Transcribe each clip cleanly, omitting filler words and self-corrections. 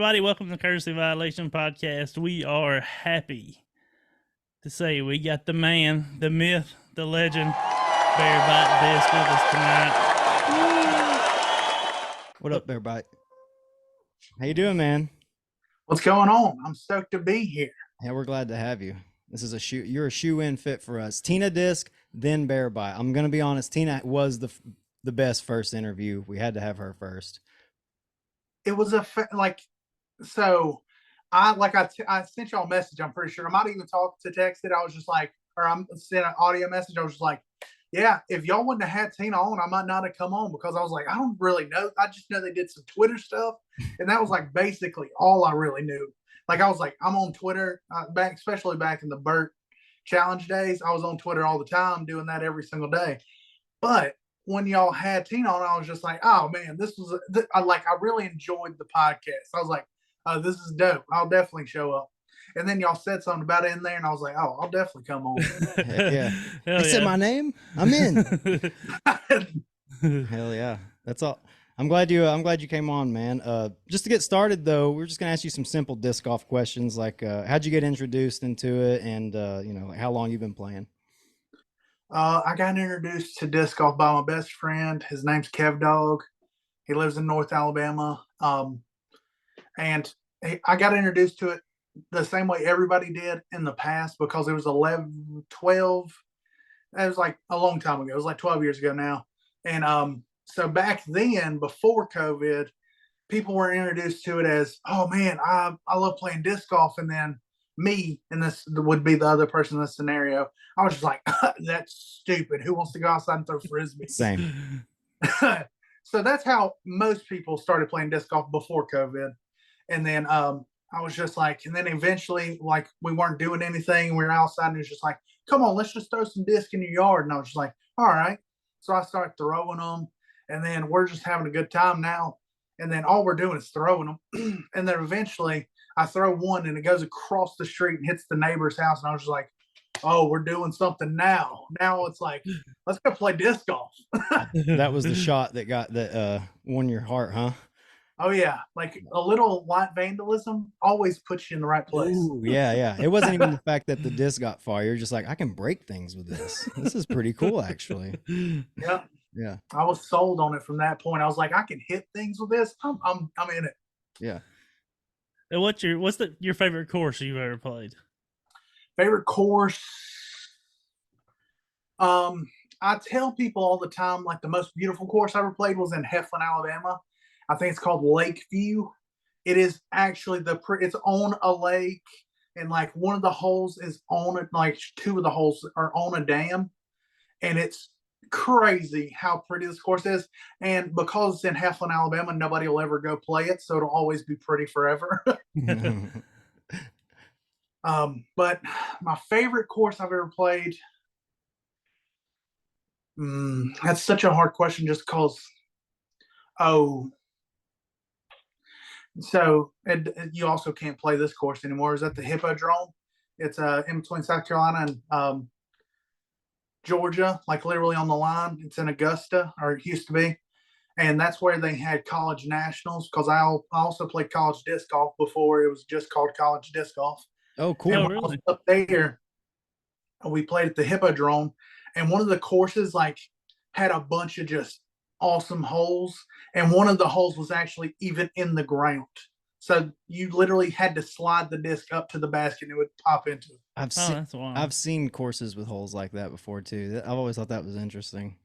everybody. Welcome to the Courtesy Violation Podcast. We are happy to say we got the man, the myth, the legend, BearBiteDiscs with us tonight. What up, BearBite? How you doing, man? What's going on? I'm stoked to be here. Yeah, we're glad to have you. This is you're a shoe-in fit for us. Tina Disc, then BearBite. I'm gonna be honest. Tina was the best first interview. We had to have her first. It was I sent y'all a message. I'm pretty sure I might even talk to text it. I was just like, or I'm sent an audio message. I was just like, yeah, if y'all wouldn't have had Tina on, I might not have come on, because I was like, I don't really know. I just know they did some Twitter stuff, and that was like basically all I really knew. Like, I was like, I'm on Twitter especially back in the Burt Challenge days. I was on Twitter all the time, doing that every single day. But when y'all had Tina on, I was just like, oh man, I really enjoyed the podcast. I was like, oh, this is dope. I'll definitely show up. And then y'all said something about it in there, and I was like, oh, I'll definitely come on. Yeah. You said my name? I'm in. Hell yeah. That's all. I'm glad you came on, man. Just to get started though, we're just gonna ask you some simple disc golf questions, like how'd you get introduced into it, and like how long you've been playing? I got introduced to disc golf by my best friend. His name's Kev Dog. He lives in North Alabama. And I got introduced to it the same way everybody did in the past, because it was 12. It was like a long time ago. It was like 12 years ago now. And so back then, before COVID, people were introduced to it as, oh man, I love playing disc golf. And then me, and this would be the other person in this scenario, I was just like, that's stupid. Who wants to go outside and throw frisbee? Same. So that's how most people started playing disc golf before COVID. And then I was just like, and then eventually, like, we weren't doing anything. We were outside, and it was just like, come on, let's just throw some disc in your yard. And I was just like, all right. So I started throwing them, and then we're just having a good time now. And then all we're doing is throwing them. And then eventually I throw one, and it goes across the street and hits the neighbor's house. And I was just like, oh, we're doing something now. Now it's like, let's go play disc golf. That was the shot that won your heart, huh? Oh yeah, like a little light vandalism always puts you in the right place. Ooh, yeah. It wasn't even the fact that the disc got far. You're just like, I can break things with this. This is pretty cool, actually. Yeah. I was sold on it from that point. I was like, I can hit things with this. I'm in it. Yeah. And what's your favorite course you've ever played? Favorite course? I tell people all the time, like, the most beautiful course I ever played was in Heflin, Alabama. I think it's called Lakeview. It is actually it's on a lake, and like one of the holes is on it, like two of the holes are on a dam, and it's crazy how pretty this course is. And because it's in Heflin, Alabama, nobody will ever go play it, so it'll always be pretty forever. But my favorite course I've ever played, that's such a hard question, just because, so you also can't play this course anymore. Is at the Hippodrome. It's in between South Carolina and Georgia, like literally on the line. It's in Augusta, or it used to be. And that's where they had college nationals, because I also played college disc golf before it was just called college disc golf. Oh, cool. And when I was up there, we played at the Hippodrome, and one of the courses like had a bunch of just awesome holes, and one of the holes was actually even in the ground, so you literally had to slide the disc up to the basket and it would pop into it. I've seen courses with holes like that before too. I've always thought that was interesting.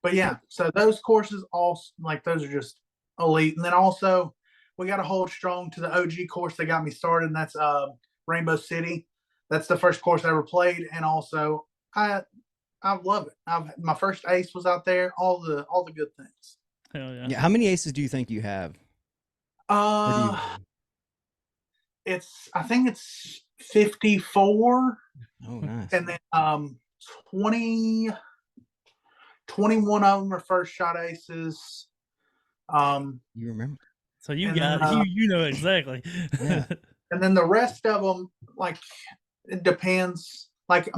But yeah, so those courses, all like, those are just elite. And then also we got to hold strong to the OG course that got me started, and that's Rainbow City. That's the first course I ever played, and also I love it. My first ace was out there. All the good things. Hell yeah. Yeah. How many aces do you think you have? I think it's 54. Oh, nice. And then 21 of them are first shot aces. You remember? So you got you know exactly. Yeah. And then the rest of them, like, it depends. Like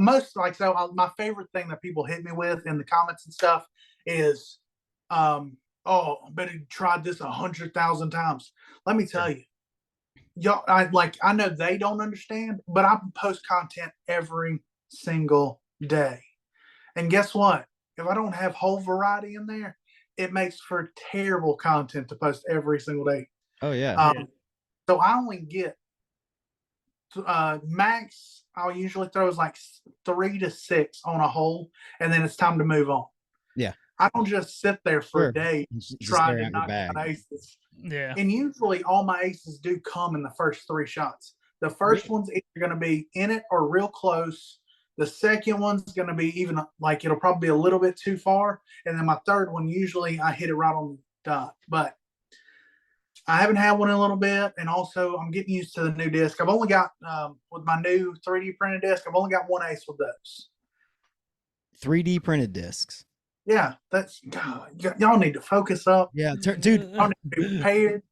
so my favorite thing that people hit me with in the comments and stuff is, oh, I bet he tried this 100,000 times. Let me tell you, y'all, I know they don't understand, but I post content every single day. And guess what? If I don't have whole variety in there, it makes for terrible content to post every single day. Oh yeah. So I only get max. I'll usually throw is like 3 to 6 on a hole, and then it's time to move on. Yeah. I don't just sit there for Sure. a day Just trying stare to at your knock bag. down aces. Yeah. And usually all my aces do come in the first 3 shots. The first one's either going to be in it or real close. The second one's going to be even like it'll probably be a little bit too far. And then my third one, usually I hit it right on the dot. But I haven't had one in a little bit. And also, I'm getting used to the new disc. I've only got, with my new 3D printed disc, I've only got one ace with those. 3D printed discs. Yeah, that's God. Y'all need to focus up. Yeah, dude. Y'all need to be prepared.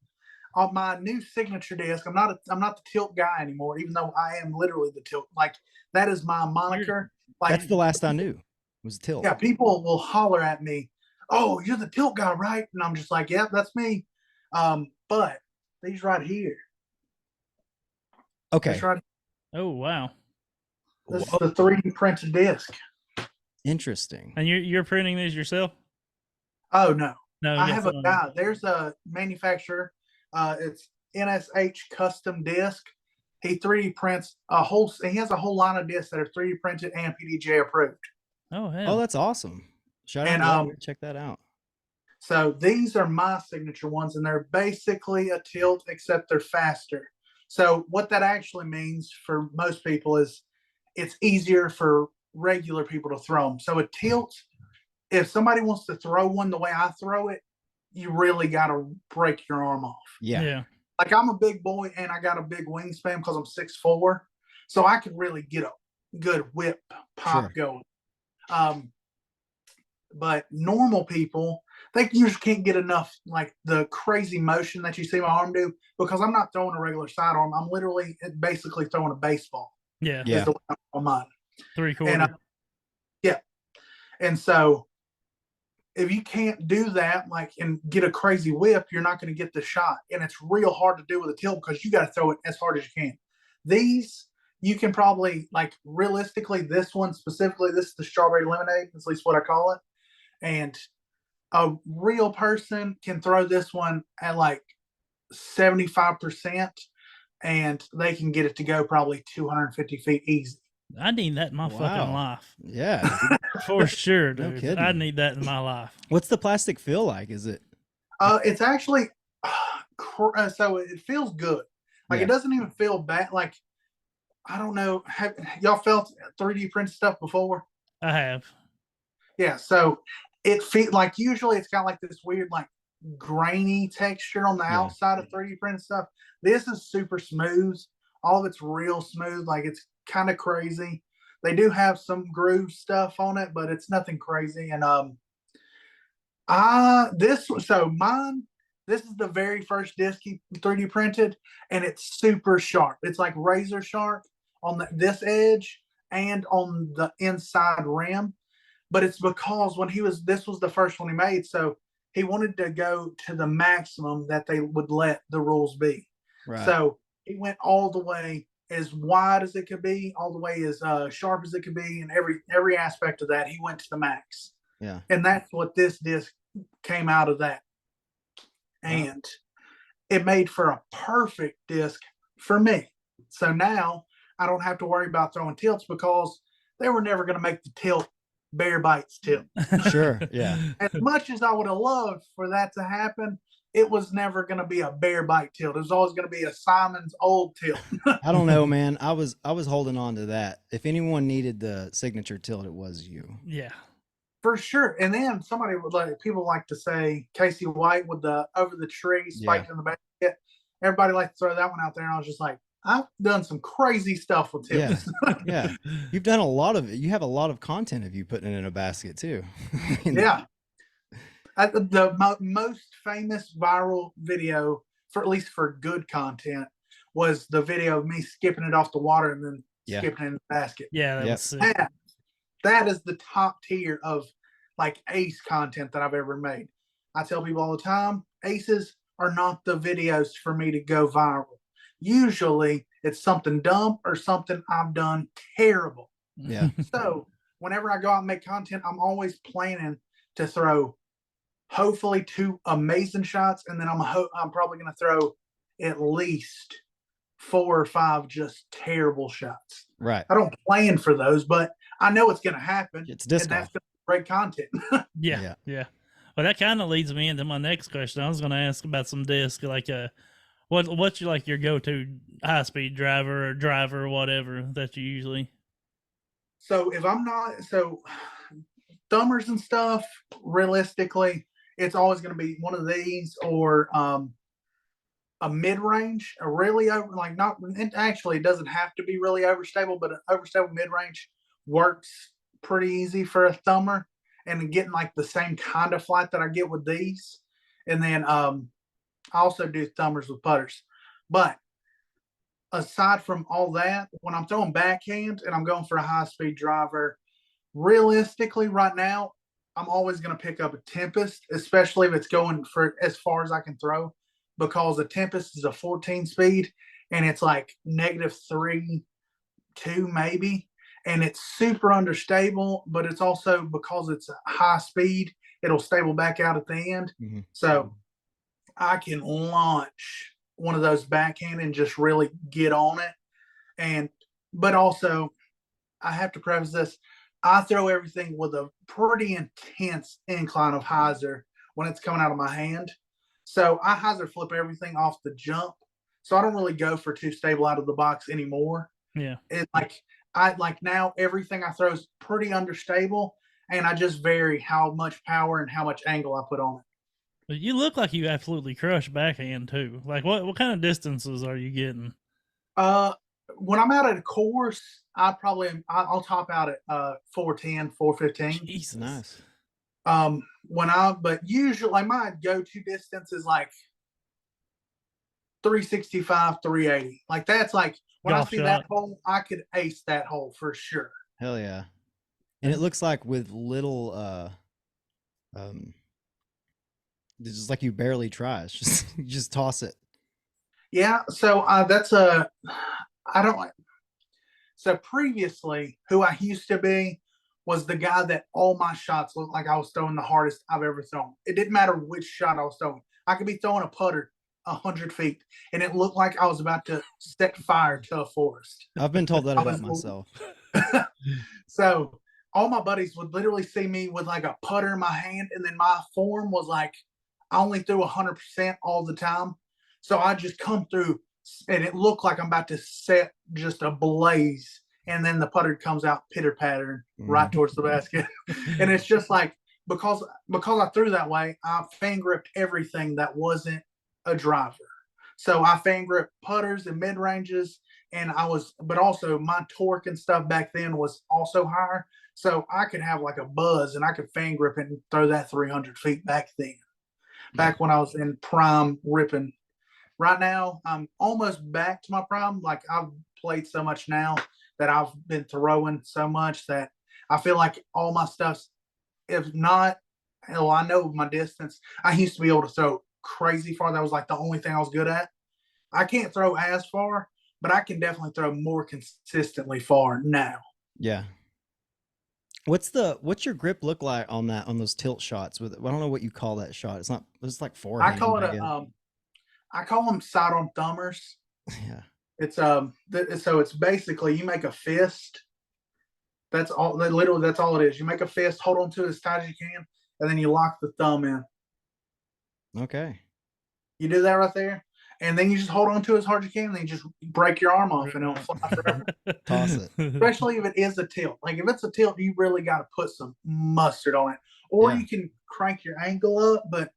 On my new signature disc, I'm not the tilt guy anymore, even though I am literally the tilt. Like that is my moniker. Like that's the last I knew was tilt. Yeah, people will holler at me, "Oh, you're the tilt guy, right?" And I'm just like, "Yeah, that's me." But these right here. Okay. Right, oh wow. This is the 3D printed disc. Interesting. And you're printing these yourself? Oh no. No, I have a guy. There's a manufacturer. It's NSH Custom Disc. He 3D prints a whole. He has a whole line of discs that are 3D printed and PDJ approved. Oh hell. Oh, that's awesome. Shout out to check that out. So these are my signature ones, and they're basically a tilt, except they're faster. So what that actually means for most people is it's easier for regular people to throw them. So a tilt, if somebody wants to throw one the way I throw it, you really got to break your arm off. Yeah. Like I'm a big boy and I got a big wingspan because I'm 6'4", so I can really get a good whip pop going. But normal people, they usually can't get enough like the crazy motion that you see my arm do, because I'm not throwing a regular sidearm. I'm literally basically throwing a baseball. Yeah. Is the way I'm on mine. 3/4. Yeah. And so if you can't do that, like, and get a crazy whip, you're not going to get the shot. And it's real hard to do with a tilt because you got to throw it as hard as you can. These, you can probably, like, realistically, this one specifically, this is the strawberry lemonade, at least what I call it. And a real person can throw this one at like 75%, and they can get it to go probably 250 feet easy. I need that in my fucking life. Yeah. For sure, dude. No kidding. I need that in my life. What's the plastic feel like? Is it? It's actually, so it feels good. Like it doesn't even feel bad. Like, I don't know. Have y'all felt 3D print stuff before? I have. Yeah. So it feels like, usually it's got like this weird, like, grainy texture on the outside of 3D printed stuff. This is super smooth. All of it's real smooth. Like, it's kind of crazy. They do have some groove stuff on it, but it's nothing crazy. And this is the very first disc he 3D printed, and it's super sharp. It's like razor sharp on this edge and on the inside rim. But it's because this was the first one he made, so he wanted to go to the maximum that they would let the rules be. Right. So he went all the way as wide as it could be, all the way as sharp as it could be, and every aspect of that, he went to the max. Yeah. And that's what this disc came out of that. And it made for a perfect disc for me. So now I don't have to worry about throwing tilts, because they were never going to make the tilt BearBite's tilt. Sure. Yeah. As much as I would have loved for that to happen, it was never going to be a BearBite tilt. It was always going to be a Simon's old tilt. I don't know, man. I was holding on to that. If anyone needed the signature tilt, it was you. Yeah. For sure. And then people like to say Casey White with the over the tree spiked in the basket. Everybody likes to throw that one out there. And I was just like, I've done some crazy stuff with tilts. Yeah. You've done a lot of it. You have a lot of content of you putting it in a basket too. Yeah. The most famous viral video, for at least for good content, was the video of me skipping it off the water and then skipping it in the basket. Yeah, that was sick. That is the top tier of like ace content that I've ever made. I tell people all the time, aces are not the videos for me to go viral. usually it's something dumb or something I've done terrible. Yeah. So whenever I go out and make content, I'm always planning to throw hopefully 2 amazing shots, and then I'm probably going to throw at least 4 or 5 just terrible shots. Right. I don't plan for those, but I know it's going to happen. It's disc and that's golf. great content. Yeah. Well, that kind of leads me into my next question. I was going to ask about some disc, like what's your go-to high-speed driver or whatever that you usually. So if I'm not thumbers and stuff, realistically, it's always going to be one of these or a mid-range, a really not. It doesn't have to be really overstable, but an overstable mid-range works pretty easy for a thumber, and getting like the same kind of flight that I get with these. And then I also do thumbers with putters. But aside from all that, when I'm throwing backhand and I'm going for a high-speed driver, realistically right now, I'm always going to pick up a Tempest, especially if it's going for as far as I can throw, because a Tempest is a 14 speed and it's like -3, 2 maybe. And it's super understable, but it's also because it's a high speed, it'll stable back out at the end. Mm-hmm. So I can launch one of those backhand and just really get on it. But also, I have to preface this, I throw everything with a pretty intense incline of hyzer when it's coming out of my hand. So I hyzer flip everything off the jump. So I don't really go for too stable out of the box anymore. Yeah. It's like now everything I throw is pretty understable, and I just vary how much power and how much angle I put on it. But you look like you absolutely crush backhand too. Like what kind of distances are you getting? When I'm out at a course, I'll top out at 410, 415. Jesus. Nice. But usually like my go-to distance is like 365, 380. Like that's like when Golf I see shot. that hole, I could ace that hole for sure. Hell yeah. And it looks like with little it's just like you barely try. It's just you just toss it. Yeah, so so previously who I used to be was the guy that all my shots looked like I was throwing the hardest I've ever thrown. It didn't matter which shot I was throwing. I could be throwing a putter 100 feet and it looked like I was about to set fire to a forest. I've been told that about myself. So all my buddies would literally see me with like a putter in my hand, and then my form was like I only threw 100% all the time. So I just come through and it looked like I'm about to set just a blaze, and then the putter comes out pitter pattering right towards the basket. And it's just like because I threw that way, I fan gripped everything that wasn't a driver. So I fan gripped putters and mid ranges, but also my torque and stuff back then was also higher. So I could have like a buzz and I could fan grip it and throw that 300 feet back then. Back when I was in prime ripping. Right now, I'm almost back to my prime. Like I've played so much now that I've been throwing so much that I feel like all my stuff's, if not, hell, I know my distance. I used to be able to throw crazy far. That was like the only thing I was good at. I can't throw as far, but I can definitely throw more consistently far now. Yeah. What's your grip look like on those tilt shots? I don't know what you call that shot. It's like forehand. I call them side on thumbers. Yeah. It's so it's basically you make a fist. That's all. Literally, that's all it is. You make a fist, hold on to it as tight as you can, and then you lock the thumb in. Okay. You do that right there, and then you just hold on to it as hard as you can, and then you just break your arm off, and it'll fly forever. Toss it. Especially if it is a tilt. Like if it's a tilt, you really got to put some mustard on it, or you can crank your angle up, but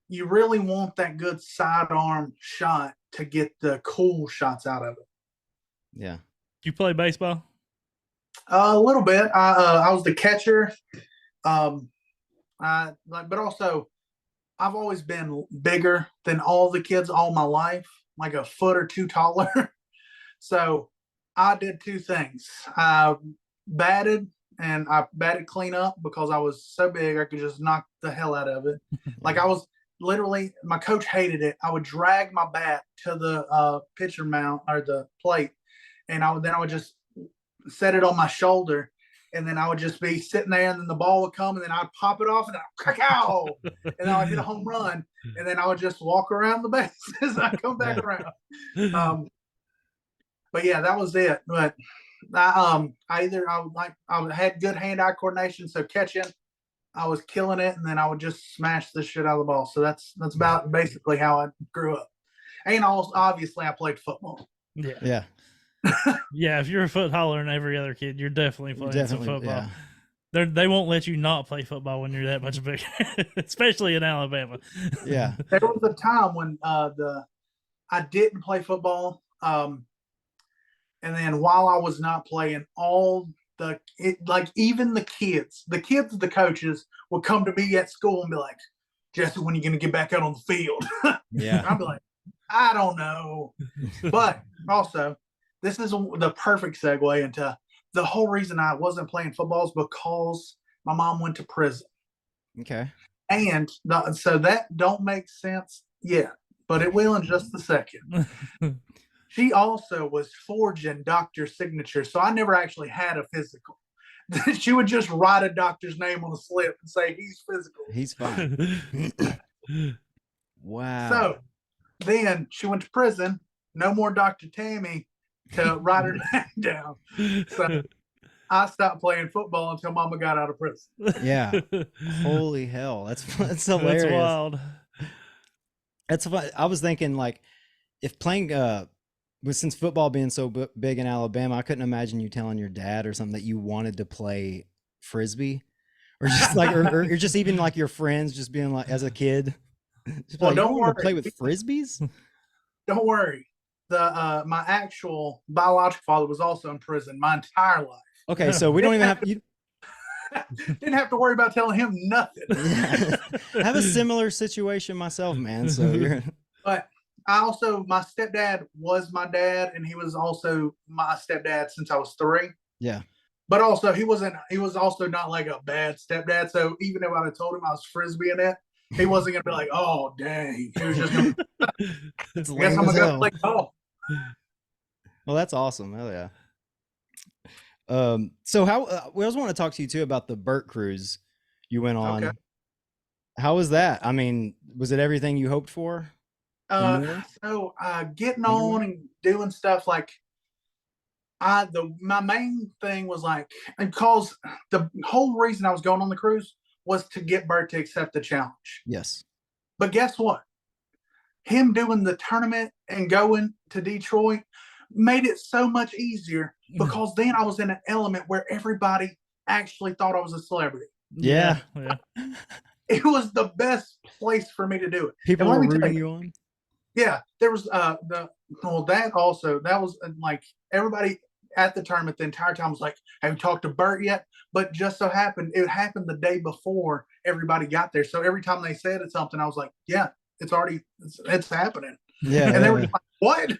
you really want that good sidearm shot to get the cool shots out of it. Yeah. You play baseball? A little bit. I was the catcher. But also I've always been bigger than all the kids all my life, like a foot or two taller. So I did two things. I batted clean up because I was so big I could just knock the hell out of it. Like I was literally, my coach hated it. I would drag my bat to the pitcher mount or the plate, and I would just set it on my shoulder, and then I would just be sitting there, and then the ball would come, and then I'd pop it off, and I'd crack-ow, and then I'd hit a home run, and then I would just walk around the bases and I'd come back around. But yeah, that was it. But I had good hand-eye coordination, so catching, I was killing it, and then I would just smash the shit out of the ball. So that's about basically how I grew up. And also, obviously, I played football. Yeah. Yeah, if you're a foot taller than every other kid, you're definitely playing some football. Yeah. They won't let you not play football when you're that much bigger, especially in Alabama. Yeah. There was a time when I didn't play football, and then while I was not playing, even the kids, the coaches would come to me at school and be like, "Jesse, when are you going to get back out on the field?" Yeah. I'd be like, "I don't know." But also, this is the perfect segue into the whole reason I wasn't playing football is because my mom went to prison. Okay. And so that don't make sense yet, but it will in just a second. She also was forging doctor's signatures, so I never actually had a physical. She would just write a doctor's name on a slip and say, "He's physical. He's fine." Wow. So then she went to prison. No more Dr. Tammy to write her name down. So I stopped playing football until Mama got out of prison. Yeah. Holy hell. That's hilarious. That's wild. That's what I was thinking, like, if playing since football being so big in Alabama, I couldn't imagine you telling your dad or something that you wanted to play frisbee, or just like, or just even like your friends just being like, as a kid, Well, like, don't worry. To play with frisbees. Don't worry. My actual biological father was also in prison my entire life. Okay, so we don't even have you. Didn't have to worry about telling him nothing. Yeah. I have a similar situation myself, man. So you're. But my stepdad was my dad, and he was also my stepdad since I was 3. Yeah. But also, he was also not like a bad stepdad. So even if I had told him I was frisbeeing it, he wasn't gonna be like, "Oh dang." He was just gonna, It's I guess I'm gonna play golf. Well, that's awesome. Hell yeah. So we also want to talk to you too about the Burt cruise you went on. Okay. How was that? I mean, was it everything you hoped for? So getting on and doing stuff like my main thing was like, because the whole reason I was going on the cruise was to get Burt to accept the challenge. Yes. But guess what? Him doing the tournament and going to Detroit made it so much easier, because then I was in an element where everybody actually thought I was a celebrity. Yeah. It was the best place for me to do it. People were rooting you on. Yeah, there was that was like everybody at the tournament the entire time was like, "Have you talked to Burt yet?" But just so happened it happened the day before everybody got there. So every time they said something, I was like, "Yeah, it's happening." Yeah. And they were just like, "What?"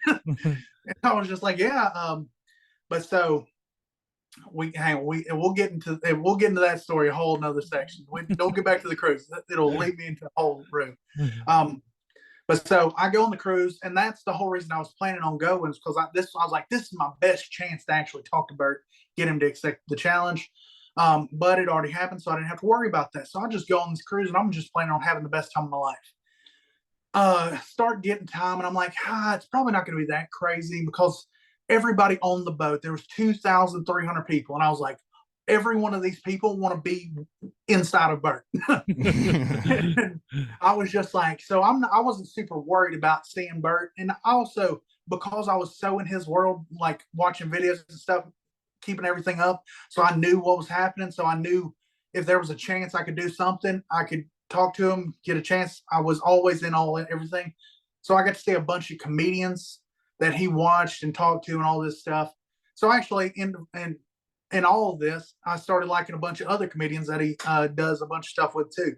And I was just like, "Yeah." But so we'll get into that story a whole nother section. We don't get back to the cruise. It'll lead me into a whole room. But so I go on the cruise, and that's the whole reason I was planning on going, is because I was like, this is my best chance to actually talk to Burt, get him to accept the challenge. But it already happened, so I didn't have to worry about that. So I just go on this cruise, and I'm just planning on having the best time of my life. Start getting time, and I'm like, it's probably not going to be that crazy, because everybody on the boat, there was 2,300 people, and I was like, every one of these people want to be inside of Burt. I was just like, so I wasn't super worried about seeing Burt. And also, because I was so in his world, like watching videos and stuff, keeping everything up, so I knew what was happening. So I knew if there was a chance I could do something, I could talk to him, get a chance. I was always in everything. So I got to see a bunch of comedians that he watched and talked to and all this stuff. So actually, in all of this, I started liking a bunch of other comedians that he does a bunch of stuff with too.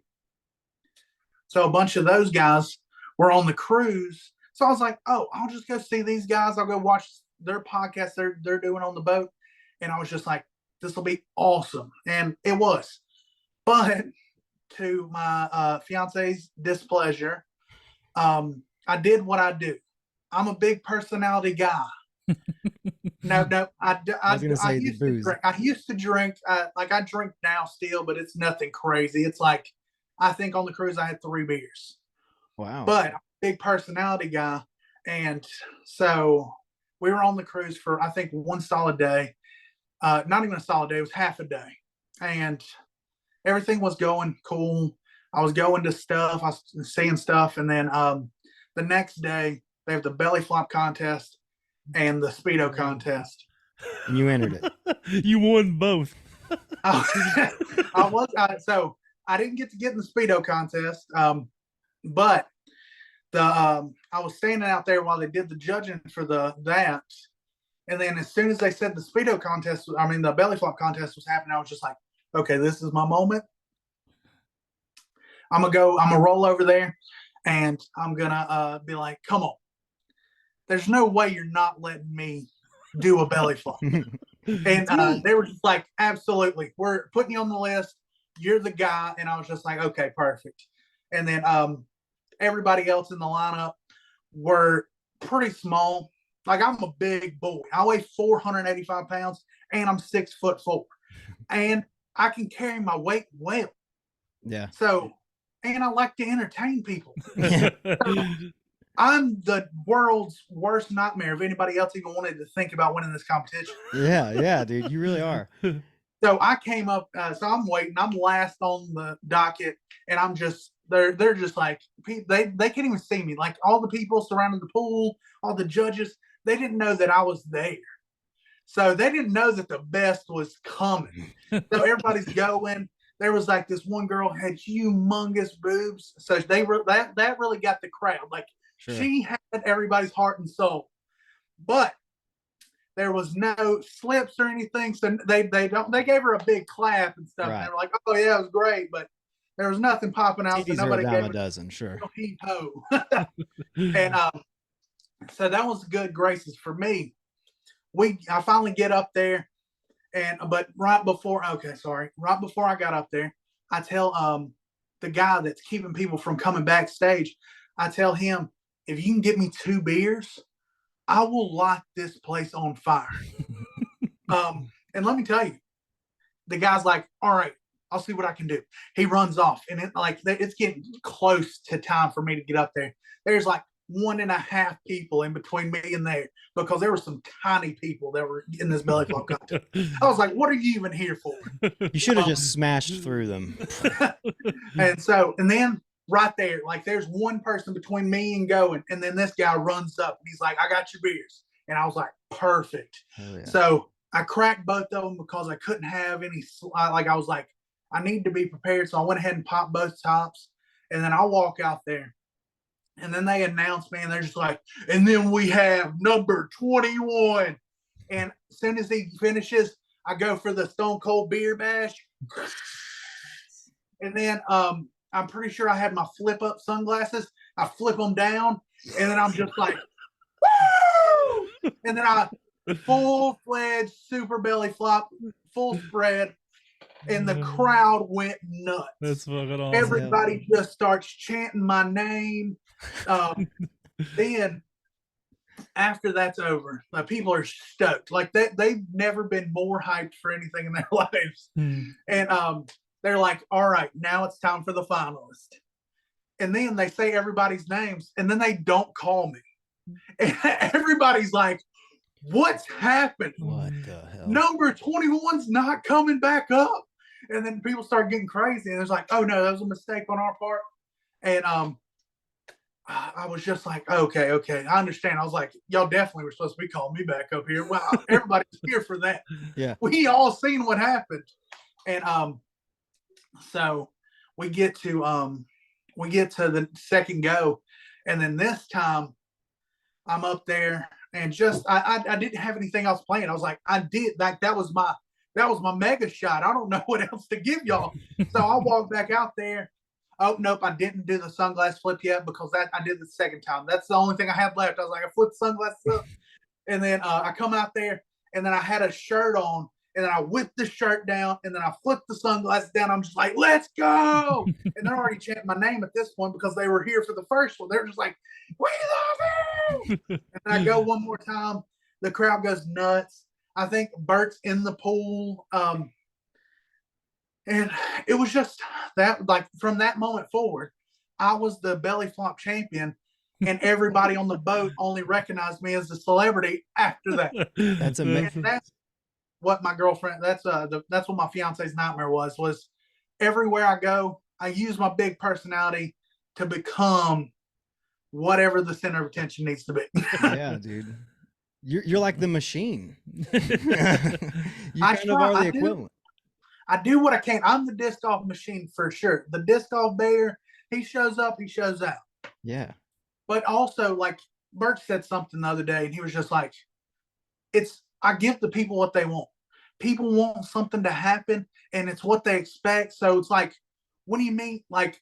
So a bunch of those guys were on the cruise. So I was like, oh, I'll just go see these guys. I'll go watch their podcast they're doing on the boat. And I was just like, this will be awesome. And it was. But to my fiance's displeasure, I did what I do. I'm a big personality guy. No, I was gonna say the used to booze. drink. I used to drink. Like I drink now still, but it's nothing crazy. It's like I think on the cruise I had 3 beers. Wow. But I'm a big personality guy, and so we were on the cruise for I think one solid day. Not even a solid day. It was half a day, and everything was going cool. I was going to stuff. I was seeing stuff, and then the next day they have the belly flop contest and the speedo contest. And you entered it. You won both. I was so I didn't get in the speedo contest, but the I was standing out there while they did the judging for that, and then as soon as they said the speedo contest, I mean the belly flop contest was happening, I was just like, okay, this is my moment. I'm gonna roll over there, and I'm gonna be like, come on. There's no way you're not letting me do a belly flop. And they were just like, absolutely, we're putting you on the list. You're the guy. And I was just like, okay, perfect. And then everybody else in the lineup were pretty small. Like I'm a big boy. I weigh 485 pounds and I'm 6'4". And I can carry my weight well. Yeah. So, and I like to entertain people. I'm the world's worst nightmare if anybody else even wanted to think about winning this competition. Yeah, dude, you really are. So I came up, so I'm waiting. I'm last on the docket, and I'm just they're just like they can't even see me. Like all the people surrounding the pool, all the judges, they didn't know that I was there. So they didn't know that the best was coming. So everybody's going. There was like this one girl had humongous boobs, so that really got the crowd. Like sure. She had everybody's heart and soul, but there was no slips or anything. So they gave her a big clap and stuff. Right. And they were like, "Oh yeah, it was great," but there was nothing popping out. So nobody gave a dozen, sure. And so that was good graces for me. I finally get up there. But right before I got up there, I tell the guy that's keeping people from coming backstage, I tell him, if you can get me 2 beers, I will light this place on fire. And let me tell you, the guy's like, all right, I'll see what I can do. He runs off, and it's getting close to time for me to get up there. There's like 1.5 people in between me and there, because there were some tiny people that were in this belly flop contest. I was like, what are you even here for? You should have just smashed through them. And then right there, like there's one person between me and going, and then this guy runs up and he's like, I got your beers. And I was like, perfect. Yeah. So I cracked both of them because I couldn't have any, like I was like, I need to be prepared. So I went ahead and popped both tops, and then I walk out there. And then they announced me, and they're just like, and then we have number 21. And as soon as he finishes, I go for the Stone Cold Beer Bash. And then I'm pretty sure I had my flip up sunglasses. I flip them down, and then I'm just like, woo! And then I full-fledged super belly flop, full spread. And the crowd went nuts. That's fucking awesome. Everybody just starts chanting my name. Then after that's over, people are stoked. Like they've never been more hyped for anything in their lives. And they're like, all right, now it's time for the finalist. And then they say everybody's names, and then they don't call me. And everybody's like, what's happened? What the hell? Number 21's not coming back up. And then people start getting crazy, and it's like, oh no, that was a mistake on our part. And I was just like, okay, I understand. I was like, y'all definitely were supposed to be calling me back up here. Well, everybody's here for that. Yeah, we all seen what happened. And so we get to the second go, and then this time I'm up there, and just I didn't have anything else playing. I was like, that was my mega shot. I don't know what else to give y'all. So I walked back out there. Oh, nope, I didn't do the sunglass flip yet, because I did the second time. That's the only thing I had left. I was like, I flipped sunglasses up. And then I come out there, and then I had a shirt on, and then I whip the shirt down, and then I flip the sunglasses down. I'm just like, let's go. And they're already chanting my name at this point because they were here for the first one. They're just like, we love you. And I go one more time. The crowd goes nuts. I think Bert's in the pool. And it was just that, like, from that moment forward, I was the belly flop champion. And everybody on the boat only recognized me as a celebrity after that. That's amazing. And that's what my girlfriend, that's what my fiance's nightmare was everywhere I go, I use my big personality to become whatever the center of attention needs to be. Yeah, dude. You're like the machine. You kind of are the equivalent. I do what I can. I'm the disc golf machine for sure. The disc golf bear, he shows up, he shows out. Yeah. But also, like, Bert said something the other day, and he was just like, I give the people what they want. People want something to happen, and it's what they expect. So it's like, when you meet, like,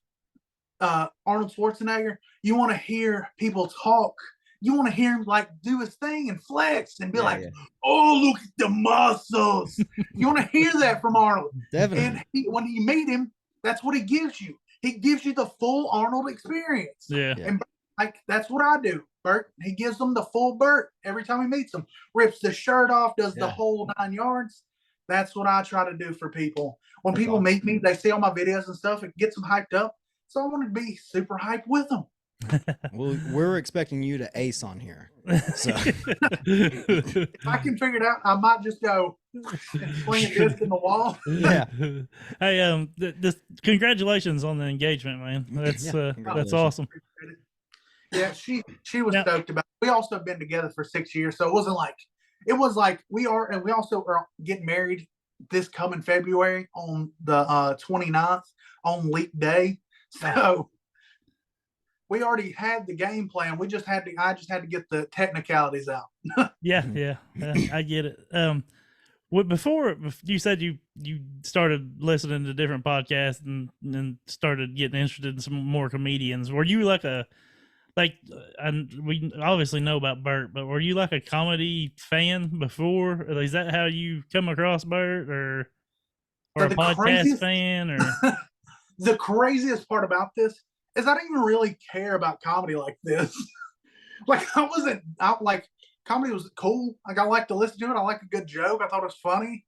Arnold Schwarzenegger, you want to hear people talk. You want to hear him, like, do his thing and flex and be oh, look at the muscles. You want to hear that from Arnold. Definitely. And when you meet him, that's what he gives you. He gives you the full Arnold experience. Yeah. And, like, that's what I do. Bert, he gives them the full Bert every time he meets them. Rips the shirt off, does the whole 9 yards. That's what I try to do for people. When people meet me, they see all my videos and stuff. It gets them hyped up. So I want to be super hyped with them. Well, we're expecting you to ace on here. So if I can figure it out, I might just go and swing a disc in the wall. Yeah. Hey, congratulations on the engagement, man. That's awesome. Yeah, she was stoked about it. We also have been together for 6 years, so it was like we also are getting married this coming February on the 29th on leap day. So we already had the game plan. I just had to get the technicalities out. Yeah, I get it. Before you said you started listening to different podcasts and started getting interested in some more comedians. Were you like and we obviously know about Bert, but were you like a comedy fan before? Is that how you come across Bert, or a podcast fan? Or the craziest part about this is I didn't even really care about comedy like this. Like, comedy was cool. Like, I like to listen to it. I like a good joke. I thought it was funny.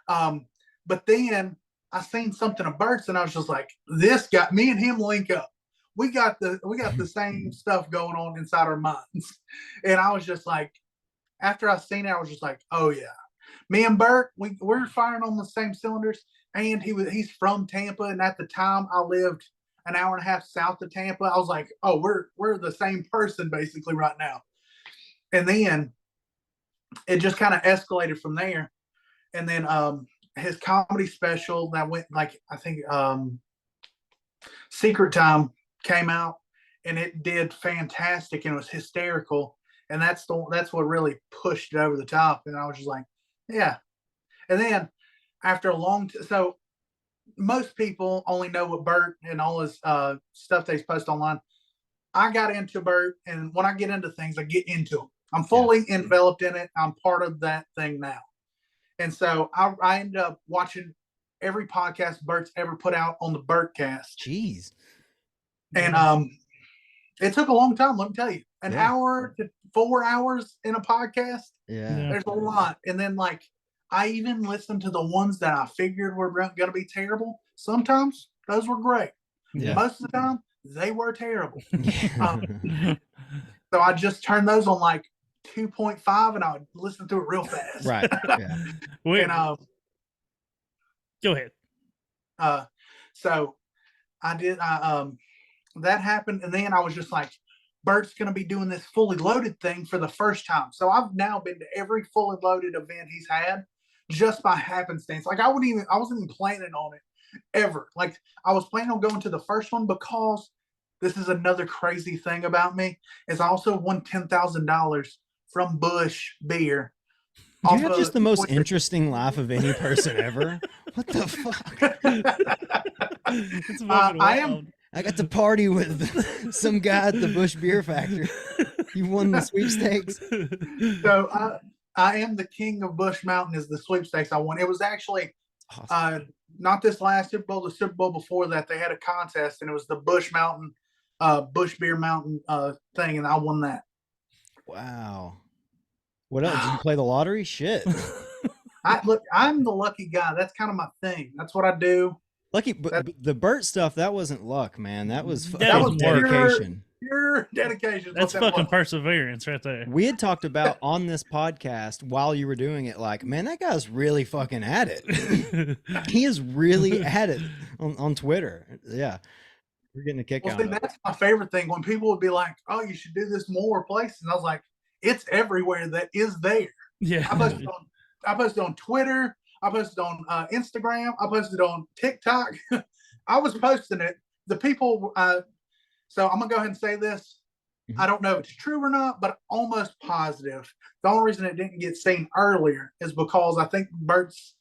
But then I seen something of Bert's, and I was just like, this got me and him link up. We got the same stuff going on inside our minds. And I was just like, after I seen it, I was just like, oh yeah. Me and Bert, we're firing on the same cylinders. And he's from Tampa, and at the time I lived an hour and a half south of Tampa. I was like, oh, we're the same person basically right now. And then it just kind of escalated from there. And then his comedy special that went, like, I think Secret Time came out, and it did fantastic, and it was hysterical. And that's what really pushed it over the top. And I was just like, yeah. And then after a long so most people only know what Bert and all his stuff that he's posted online. I got into Bert, and when I get into things, I get into them. I'm fully enveloped in it. I'm part of that thing now. And so I ended up watching every podcast Bert's ever put out on the Bertcast. Jeez. And it took a long time, let me tell you. An hour to 4 hours in a podcast. Yeah. There's a lot. And then, like, I even listened to the ones that I figured were going to be terrible. Sometimes those were great. Yeah. Most of the time, they were terrible. So I just turned those on like 2.5, and I would listen to it real fast. Right. Yeah. And go ahead. So I did. That happened, and then I was just like, Bert's going to be doing this fully loaded thing for the first time. So I've now been to every fully loaded event he's had just by happenstance. Like, I wasn't even planning on it ever. Like, I was planning on going to the first one because this is another crazy thing about me is I also won $10,000 from Bush Beer. You have just the most interesting laugh of any person ever. What the fuck? I got to party with some guy at the Bush Beer Factory. You won the sweepstakes. So I am the king of Bush Mountain is the sweepstakes I won. It was actually not this last Super Bowl, the Super Bowl before that. They had a contest, and it was the Bush Mountain, Bush Beer Mountain thing, and I won that. Wow. What else? Did you play the lottery? Shit. I'm the lucky guy. That's kind of my thing. That's what I do. Lucky, but the Bert stuff, that wasn't luck, man. That was dedication. Pure dedication. That's fucking perseverance right there. We had talked about on this podcast while you were doing it, like, man, that guy's really fucking at it. He is really at it on Twitter. Yeah. We're getting a kick out of it. That's my favorite thing. When people would be like, oh, you should do this more places. And I was like, it's everywhere that is there. Yeah. I posted on Twitter. I posted on Instagram. I posted on TikTok. I was posting it. The people, so I'm going to go ahead and say this. I don't know if it's true or not, but almost positive. The only reason it didn't get seen earlier is because I think Bert's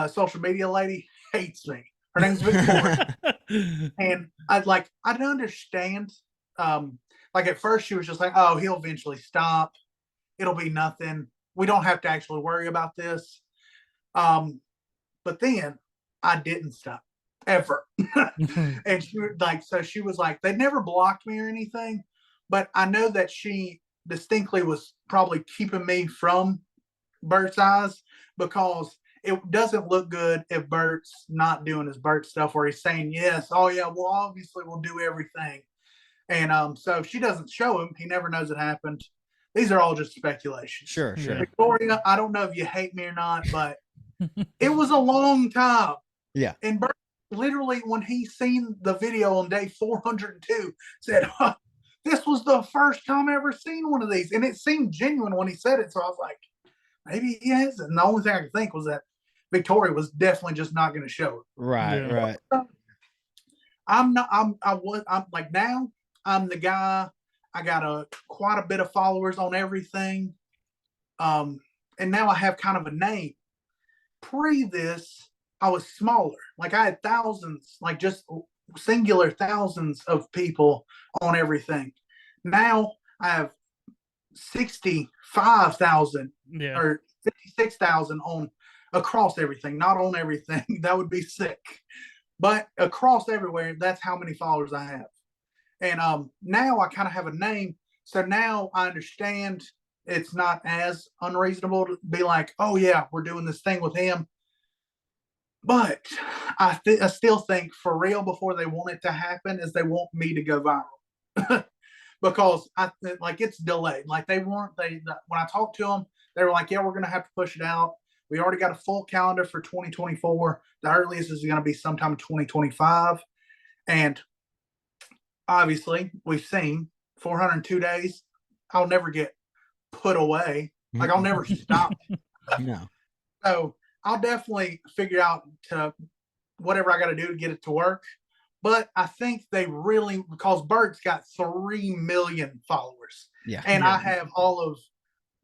social media lady hates me. Her name's Victoria. And I don't understand. Like at first she was just like, oh, he'll eventually stop. It'll be nothing. We don't have to actually worry about this. But then I didn't stop ever. And she was like, they never blocked me or anything, but I know that she distinctly was probably keeping me from Bert's eyes, because it doesn't look good if Bert's not doing his Bert stuff where he's saying, yes, oh yeah, well, obviously we'll do everything. And so if she doesn't show him, he never knows it happened. These are all just speculations. Sure. Victoria, I don't know if you hate me or not, but it was a long time. Yeah. And Bert, literally, when he seen the video on day 402, said, this was the first time I ever seen one of these. And it seemed genuine when he said it. So I was like, maybe he has. And the only thing I could think was that Victoria was definitely just not going to show it. Right. I'm like, now I'm the guy. I got quite a bit of followers on everything. And now I have kind of a name. Pre this, I was smaller. Like I had thousands, like just singular thousands of people on everything. Now I have 65,000 or 56,000 on across everything, not on everything. That would be sick. But across everywhere, that's how many followers I have. And now I kind of have a name. So now I understand it's not as unreasonable to be like, oh yeah, we're doing this thing with him. But I still think for real, before they want it to happen, is they want me to go viral. Because it's delayed. Like when I talked to them, they were like, yeah, we're going to have to push it out. We already got a full calendar for 2024. The earliest is going to be sometime 2025. And obviously, we've seen 402 days. I'll never get put away. Like, I'll never stop. No. So I'll definitely figure out whatever I got to do to get it to work. But I think they really, because Bert's got 3 million followers. Yeah. And I have all of,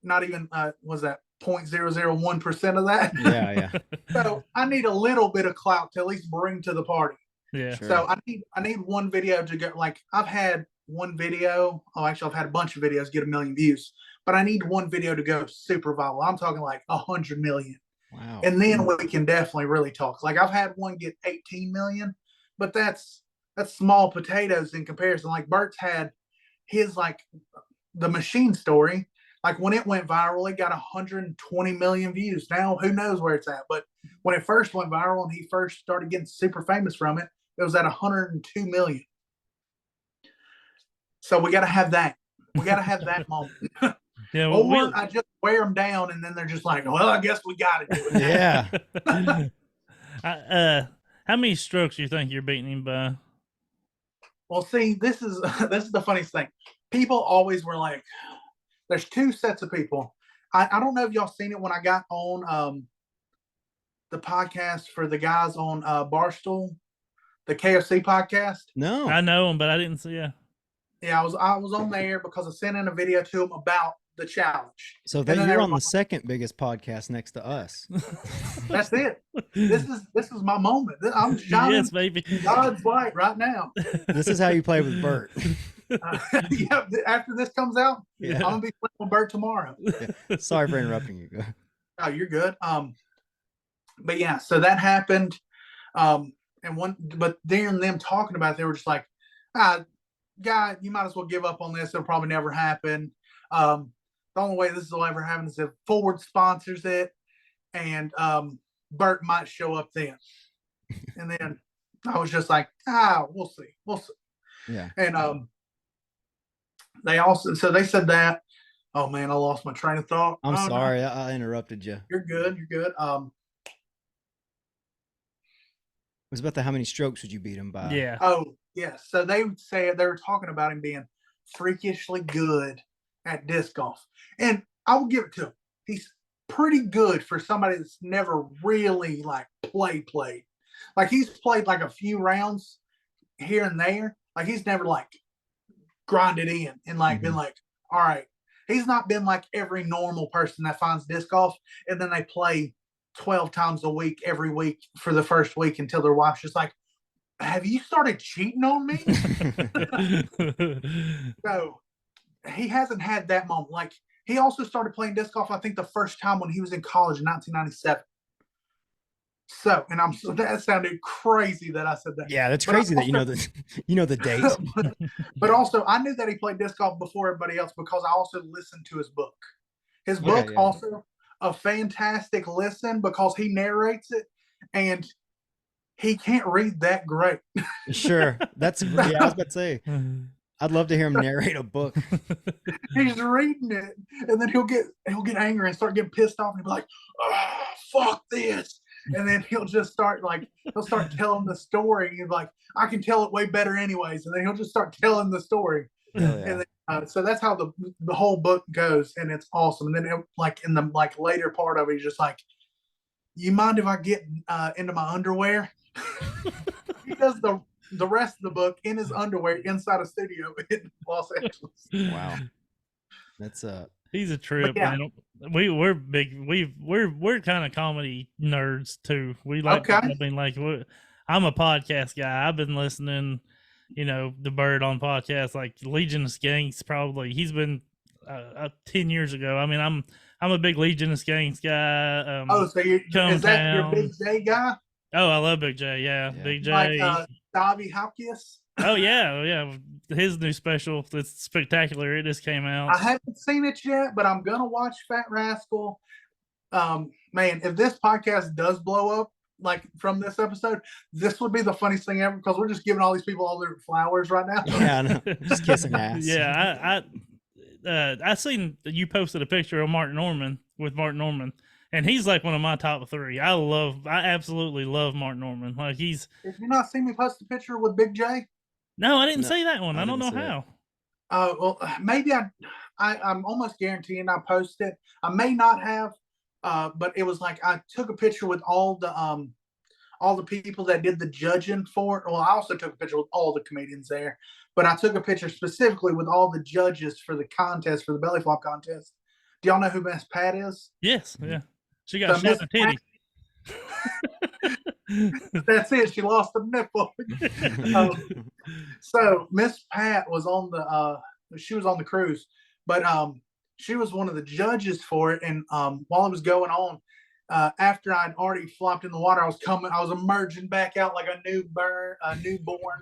not even, was that 0.001% of that? Yeah. So I need a little bit of clout to at least bring to the party. Yeah. Sure. So I need one video to go. Like I've had one video. Oh, actually, I've had a bunch of videos get 1 million views. But I need one video to go super viral. I'm talking like 100 million. Wow. And then we can definitely really talk. Like I've had one get 18 million, but that's small potatoes in comparison. Like Bert's had his, like, the machine story. Like when it went viral, it got 120 million views. Now who knows where it's at? But when it first went viral and he first started getting super famous from it, it was at 102 million. So we got to have that. We got to have that moment. Yeah, well, or I just wear them down, and then they're just like, "Well, I guess we got to do it." Yeah. How many strokes do you think you're beating him by? Well, see, this is the funniest thing. People always were like, "There's two sets of people." I don't know if y'all seen it when I got on the podcast for the guys on Barstool, the KFC podcast. No, I know them, but I didn't see. Yeah, I was on there because I sent in a video to them about the challenge. So you're on the second biggest podcast next to us. That's it. This is my moment. I'm shining yes, baby. God's light right now. This is how you play with Bert. Yeah, after this comes out, I'm gonna be playing with Bert tomorrow. Yeah. Sorry for interrupting you. Oh, you're good. But yeah, so that happened. But during them talking about it, they were just like, guy, you might as well give up on this. It'll probably never happen. The only way this will ever happen is if Ford sponsors it, and Bert might show up then. And then I was just like, we'll see. Yeah. And they said that. Oh man, I lost my train of thought. I'm sorry, no. I interrupted you. You're good. It was about how many strokes would you beat him by? Yeah. Oh, yeah. So they were talking about him being freakishly good at disc golf. And I will give it to him. He's pretty good for somebody that's never really like played. Like he's played like a few rounds here and there. Like he's never like grinded in and like been like, all right. He's not been like every normal person that finds disc golf and then they play 12 times a week every week for the first week until their wife's just like, have you started cheating on me? So he hasn't had that moment. Like he also started playing disc golf, I think the first time when he was in college in 1997. So, and that sounded crazy that I said that. Yeah, that's crazy that you know the date. But also I knew that he played disc golf before everybody else because I also listened to his book. His book also a fantastic listen because he narrates it and he can't read that great. Sure. That's I was about to say. I'd love to hear him narrate a book. He's reading it and then he'll get angry and start getting pissed off and he'll be like, fuck this. And then he'll start telling the story. He's like, I can tell it way better anyways. And then he'll just start telling the story. And then, so that's how the whole book goes, and it's awesome. And then in the later part of it, he's just like, you mind if I get into my underwear? He does the rest of the book in his underwear inside a studio in Los Angeles. Wow. That's he's a trip, man. We're big. We're kind of comedy nerds too. We like. I mean, like I'm a podcast guy. I've been listening, the Bird on podcasts like Legion of Skanks. Probably he's been 10 years ago. I mean, I'm a big Legion of Skanks guy. So is that your Big J guy? Oh, I love Big J. Yeah. Big J. Like Davey Hopkins. Oh yeah. His new special, it's spectacular. It just came out. I haven't seen it yet, but I'm gonna watch Fat Rascal. Man, if this podcast does blow up, like from this episode, this would be the funniest thing ever because we're just giving all these people all their flowers right now. Yeah, I know. Just kissing ass. Yeah, I seen you posted a picture of Martin Norman with Martin Norman. And he's like one of my top 3. I absolutely love Martin Norman. Like he's. Did you not see me post a picture with Big J? No, I didn't see that one. I don't know how. Well, maybe I'm almost guaranteeing I posted it. I may not have, but it was like I took a picture with all the people that did the judging for it. Well, I also took a picture with all the comedians there, but I took a picture specifically with all the judges for the contest, for the belly flop contest. Do y'all know who Miss Pat is? Yes, yeah. She got shot in the titty. That's it. She lost a nipple. So Miss Pat was on the cruise, but she was one of the judges for it. And while it was going on, after I'd already flopped in the water, I was emerging back out like a newborn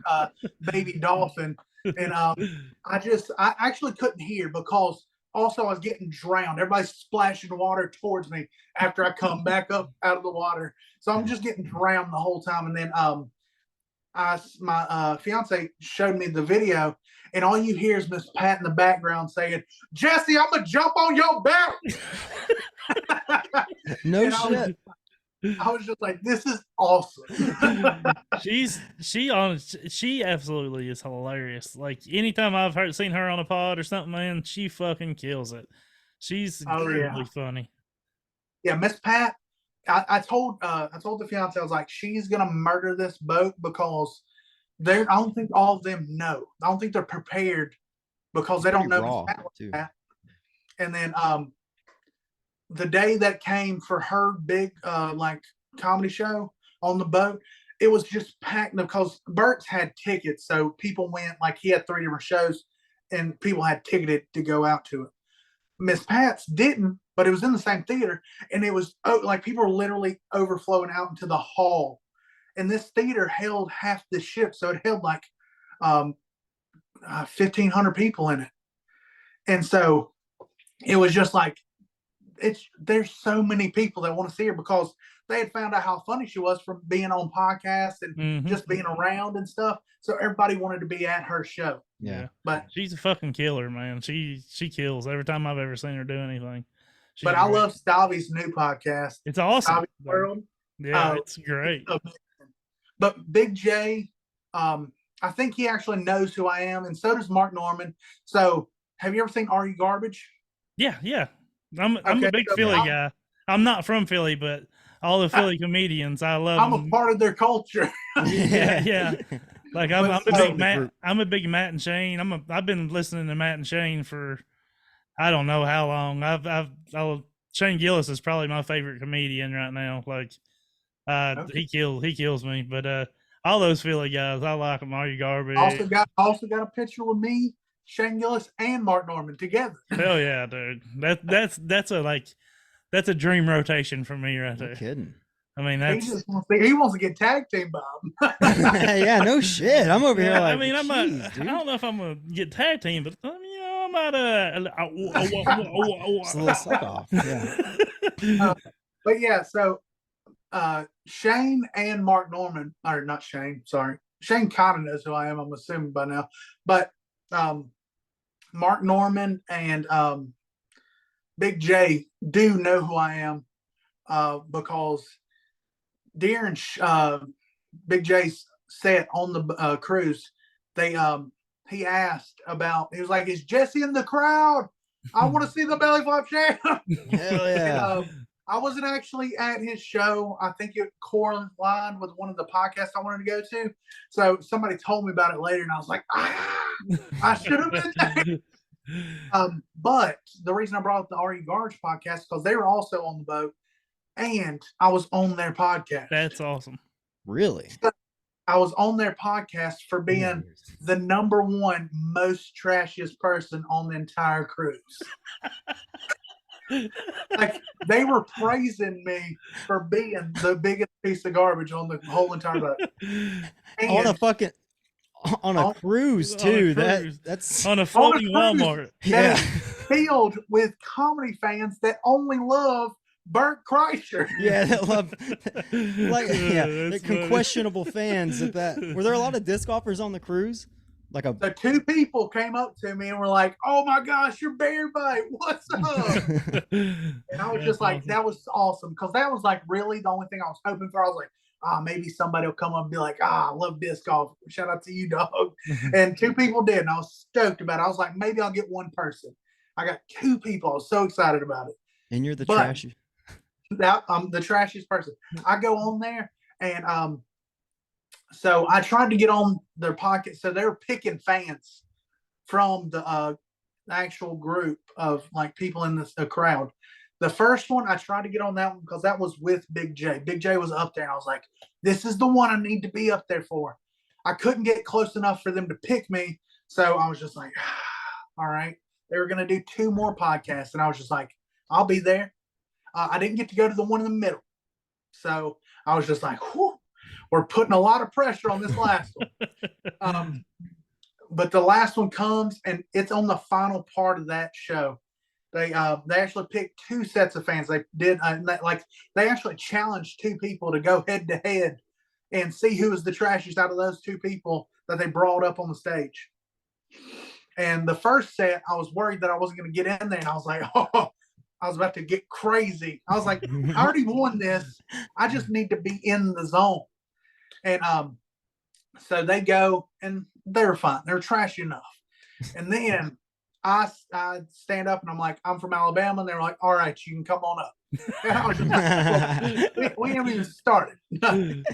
baby dolphin. And I actually couldn't hear because also I was getting drowned. Everybody's splashing water towards me after I come back up out of the water. So I'm just getting drowned the whole time. And then my fiance showed me the video, and all you hear is Miss Pat in the background saying, "Jesse, I'm gonna jump on your back." No shit. I was just like, this is awesome. She absolutely is hilarious. Like anytime I've seen her on a pod or something, man, she fucking kills it. She's incredibly funny. Yeah, Miss Pat. I told the fiance, I was like, she's gonna murder this boat because I don't think all of them know. I don't think they're prepared because they don't know Miss Pat like that. And then the day that came for her big comedy show on the boat, it was just packed because Bert's had tickets, so people went. Like he had 3 different shows, and people had ticketed to go out to it. Miss Pat's didn't, but it was in the same theater, and it was like people were literally overflowing out into the hall. And this theater held half the ship, so it held like 1,500 people in it. And so it was just like, there's so many people that want to see her because they had found out how funny she was from being on podcasts and just being around and stuff. So everybody wanted to be at her show. Yeah. But she's a fucking killer, man. She kills every time I've ever seen her do anything. She's but great. I love Stalvy's new podcast. It's awesome. Stalvy's World. Yeah, it's great. But Big J, I think he actually knows who I am, and so does Mark Norman. So have you ever seen Are You Garbage? Yeah. I'm a big Philly guy. I'm not from Philly, but all the Philly comedians, I love. I'm a part of their culture. yeah. Like I'm a big Matt and Shane. I've been listening to Matt and Shane for I don't know how long. Shane Gillis is probably my favorite comedian right now. Like he kills me. But all those Philly guys, I like them. Are You Garbage? Also got a picture with me, Shane Gillis, and Mark Norman together. Hell yeah, dude. That's a dream rotation for me right there. No kidding. I mean, he wants to get tag team Bob. Yeah, no shit. I'm over here like, I mean, I don't know if I'm gonna get tag team, but I might it's a little suck off. Yeah. But yeah, so Shane and Mark Norman, or not Shane, sorry. Shane kind of knows who I am, I'm assuming by now. But Mark Norman and Big J do know who I am because during Big J's set on the cruise, he asked about, he was like, is Jesse in the crowd? I want to see the belly flop champ. Hell yeah. And, I wasn't actually at his show. I think it correlated with one of the podcasts I wanted to go to. So somebody told me about it later, and I was like, I should have been there. But the reason I brought up the Are You Garbage podcast because they were also on the boat, and I was on their podcast. That's awesome. Really? So I was on their podcast for being the #1 most trashiest person on the entire cruise. Like they were praising me for being the biggest piece of garbage on the whole entire boat. On a cruise too. That's on a floating Walmart. Yeah, filled with comedy fans that only love Bert Kreischer. Yeah, that love the questionable fans at that. Were there a lot of disc golfers on the cruise? The two people came up to me and were like, "Oh my gosh, you're BearBite. What's up?" And I was just like, that was awesome because that was like really the only thing I was hoping for. I was like, maybe somebody will come up and be like, I love disc golf. Shout out to you, dog. And two people did, and I was stoked about it. I was like, maybe I'll get one person. I got two people. I was so excited about it. And you're the trashy. I'm the trashiest person. I go on there and so I tried to get on their podcast. So they were picking fans from the actual group of like people in the crowd. The first one, I tried to get on that one because that was with Big J. Big J was up there. And I was like, this is the one I need to be up there for. I couldn't get close enough for them to pick me. So I was just like, all right. They were going to do 2 more podcasts. And I was just like, I'll be there. I didn't get to go to the one in the middle. So I was just like, whew. We're putting a lot of pressure on this last one. But the last one comes and it's on the final part of that show. They actually picked 2 sets of fans. They did they actually challenged 2 people to go head to head and see who was the trashiest out of those 2 people that they brought up on the stage. And the first set, I was worried that I wasn't going to get in there, and I was like, I was about to get crazy. I was like, I already won this. I just need to be in the zone. And so they go, and they were fine. They were trashy enough. And then I stand up, and I'm like, I'm from Alabama. And they were like, all right, you can come on up. And I was just like, we haven't even started. And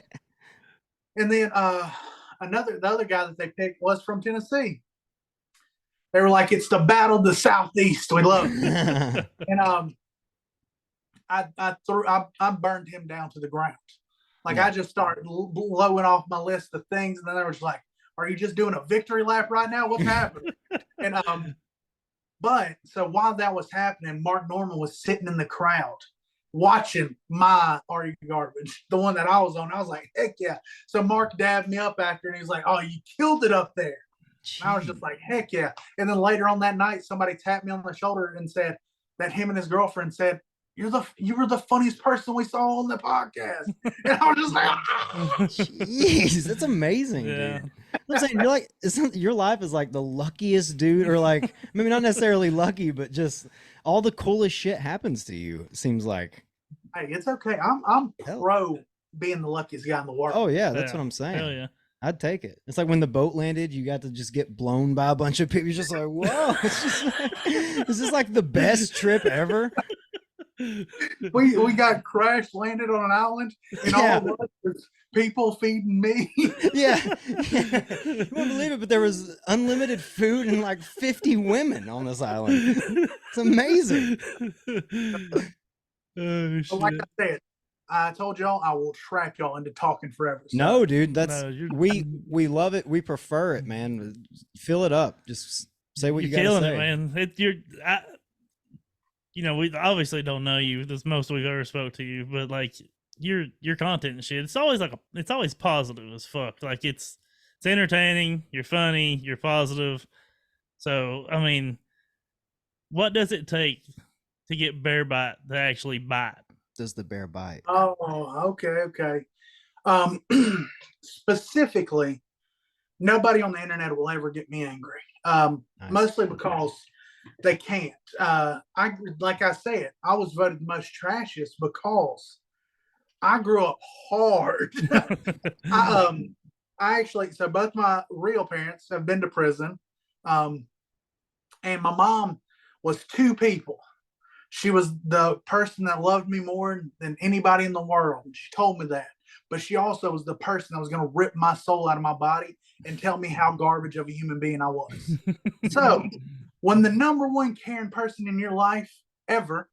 then the other guy that they picked was from Tennessee. They were like, it's the battle of the Southeast. We love it. And I burned him down to the ground. Like I just started blowing off my list of things, and then they were just like, Are you just doing a victory lap right now? What's happening? And but so while that was happening, Mark Norman was sitting in the crowd watching my Are You Garbage, the one that I was on. I was like, heck yeah. So Mark dabbed me up after, and he was like, oh, you killed it up there. And I was just like, heck yeah. And then later on that night, somebody tapped me on the shoulder and said that him and his girlfriend said, you were the funniest person we saw on the podcast. And I was just like, jeez, that's amazing, dude. I'm saying you're like, your life is like the luckiest dude, or like maybe not necessarily lucky, but just all the coolest shit happens to you. It seems like. Hey, it's okay. I'm pro being the luckiest guy in the world. Oh yeah, that's what I'm saying. Hell yeah. I'd take it. It's like when the boat landed, you got to just get blown by a bunch of people. You're just like, whoa, this is like the best trip ever. We got crash landed on an island, and all was people feeding me. Yeah. You won't believe it, but there was unlimited food and like 50 women on this island. It's amazing. Oh, so like I said, I told y'all I will trap y'all into talking forever. So. No, dude, that's we love it. We prefer it, man. Fill it up. Just say what you got to say. You're killing it, man. You know, we obviously don't know you. That's most we've ever spoke to you, but like your content and shit, it's always positive as fuck. Like it's entertaining. You're funny. You're positive. So I mean, what does it take to get BearBite to actually bite? Does the bear bite? Oh, okay. Specifically, nobody on the internet will ever get me angry. Nice. Mostly because they can't. Like I said, I was voted the most trashiest because I grew up hard. I actually, so both my real parents have been to prison, and my mom was two people. She was the person that loved me more than anybody in the world. She told me that. But she also was the person that was going to rip my soul out of my body and tell me how garbage of a human being I was. So when the number one caring person in your life ever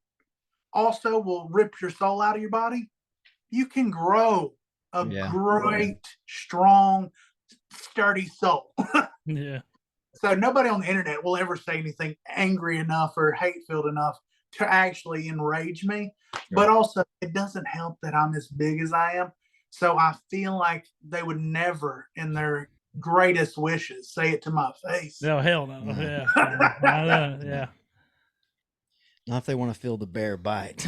also will rip your soul out of your body, you can grow a great, strong, sturdy soul. Yeah. So nobody on the internet will ever say anything angry enough or hate-filled enough to actually enrage me. Sure. But also, it doesn't help that I'm as big as I am. So I feel like they would never, in their greatest wishes, say it to my face. No, hell no. Yeah. Yeah. Not if they want to feel the bear bite.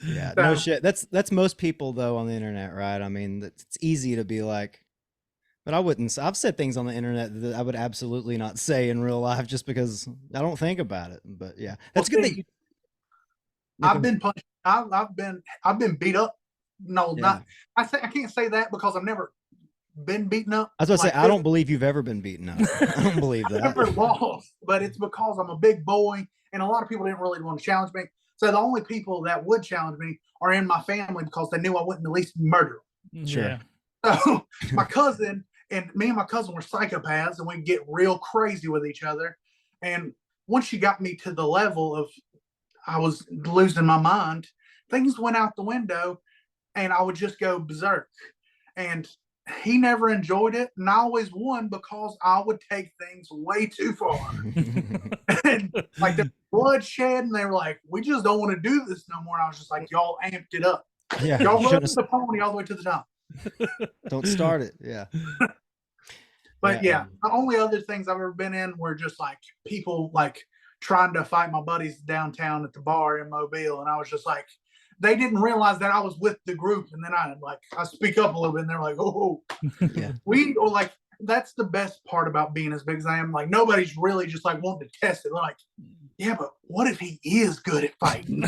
Yeah, no shit. That's most people though on the internet, right? I mean, it's easy to be like, but I wouldn't. I've said things on the internet that I would absolutely not say in real life just because I don't think about it. But yeah, that's good. That you. I've been punched. I've been beat up. No, not. I can't say that because I've never been beaten up. I was about to say I don't believe you've ever been beaten up. I don't believe that. I've never lost, but it's because I'm a big boy, and a lot of people didn't really want to challenge me. So the only people that would challenge me are in my family because they knew I wouldn't at least murder them. Sure. So my cousin. And me and my cousin were psychopaths, and we'd get real crazy with each other. And once she got me to the level of I was losing my mind, things went out the window, and I would just go berserk. And he never enjoyed it, and I always won because I would take things way too far. And like the bloodshed, and they were like, "We just don't want to do this no more." And I was just like, "Y'all amped it up. Yeah, y'all rode the pony all the way to the top." Don't start it. Yeah. But yeah, the only other things I've ever been in were just like people like trying to fight my buddies downtown at the bar in Mobile. And I was just like, they didn't realize that I was with the group. And then I speak up a little bit and they're like, oh, yeah. That's the best part about being as big as I am. Like nobody's really just like wanting to test it. They're like, yeah, but what if he is good at fighting?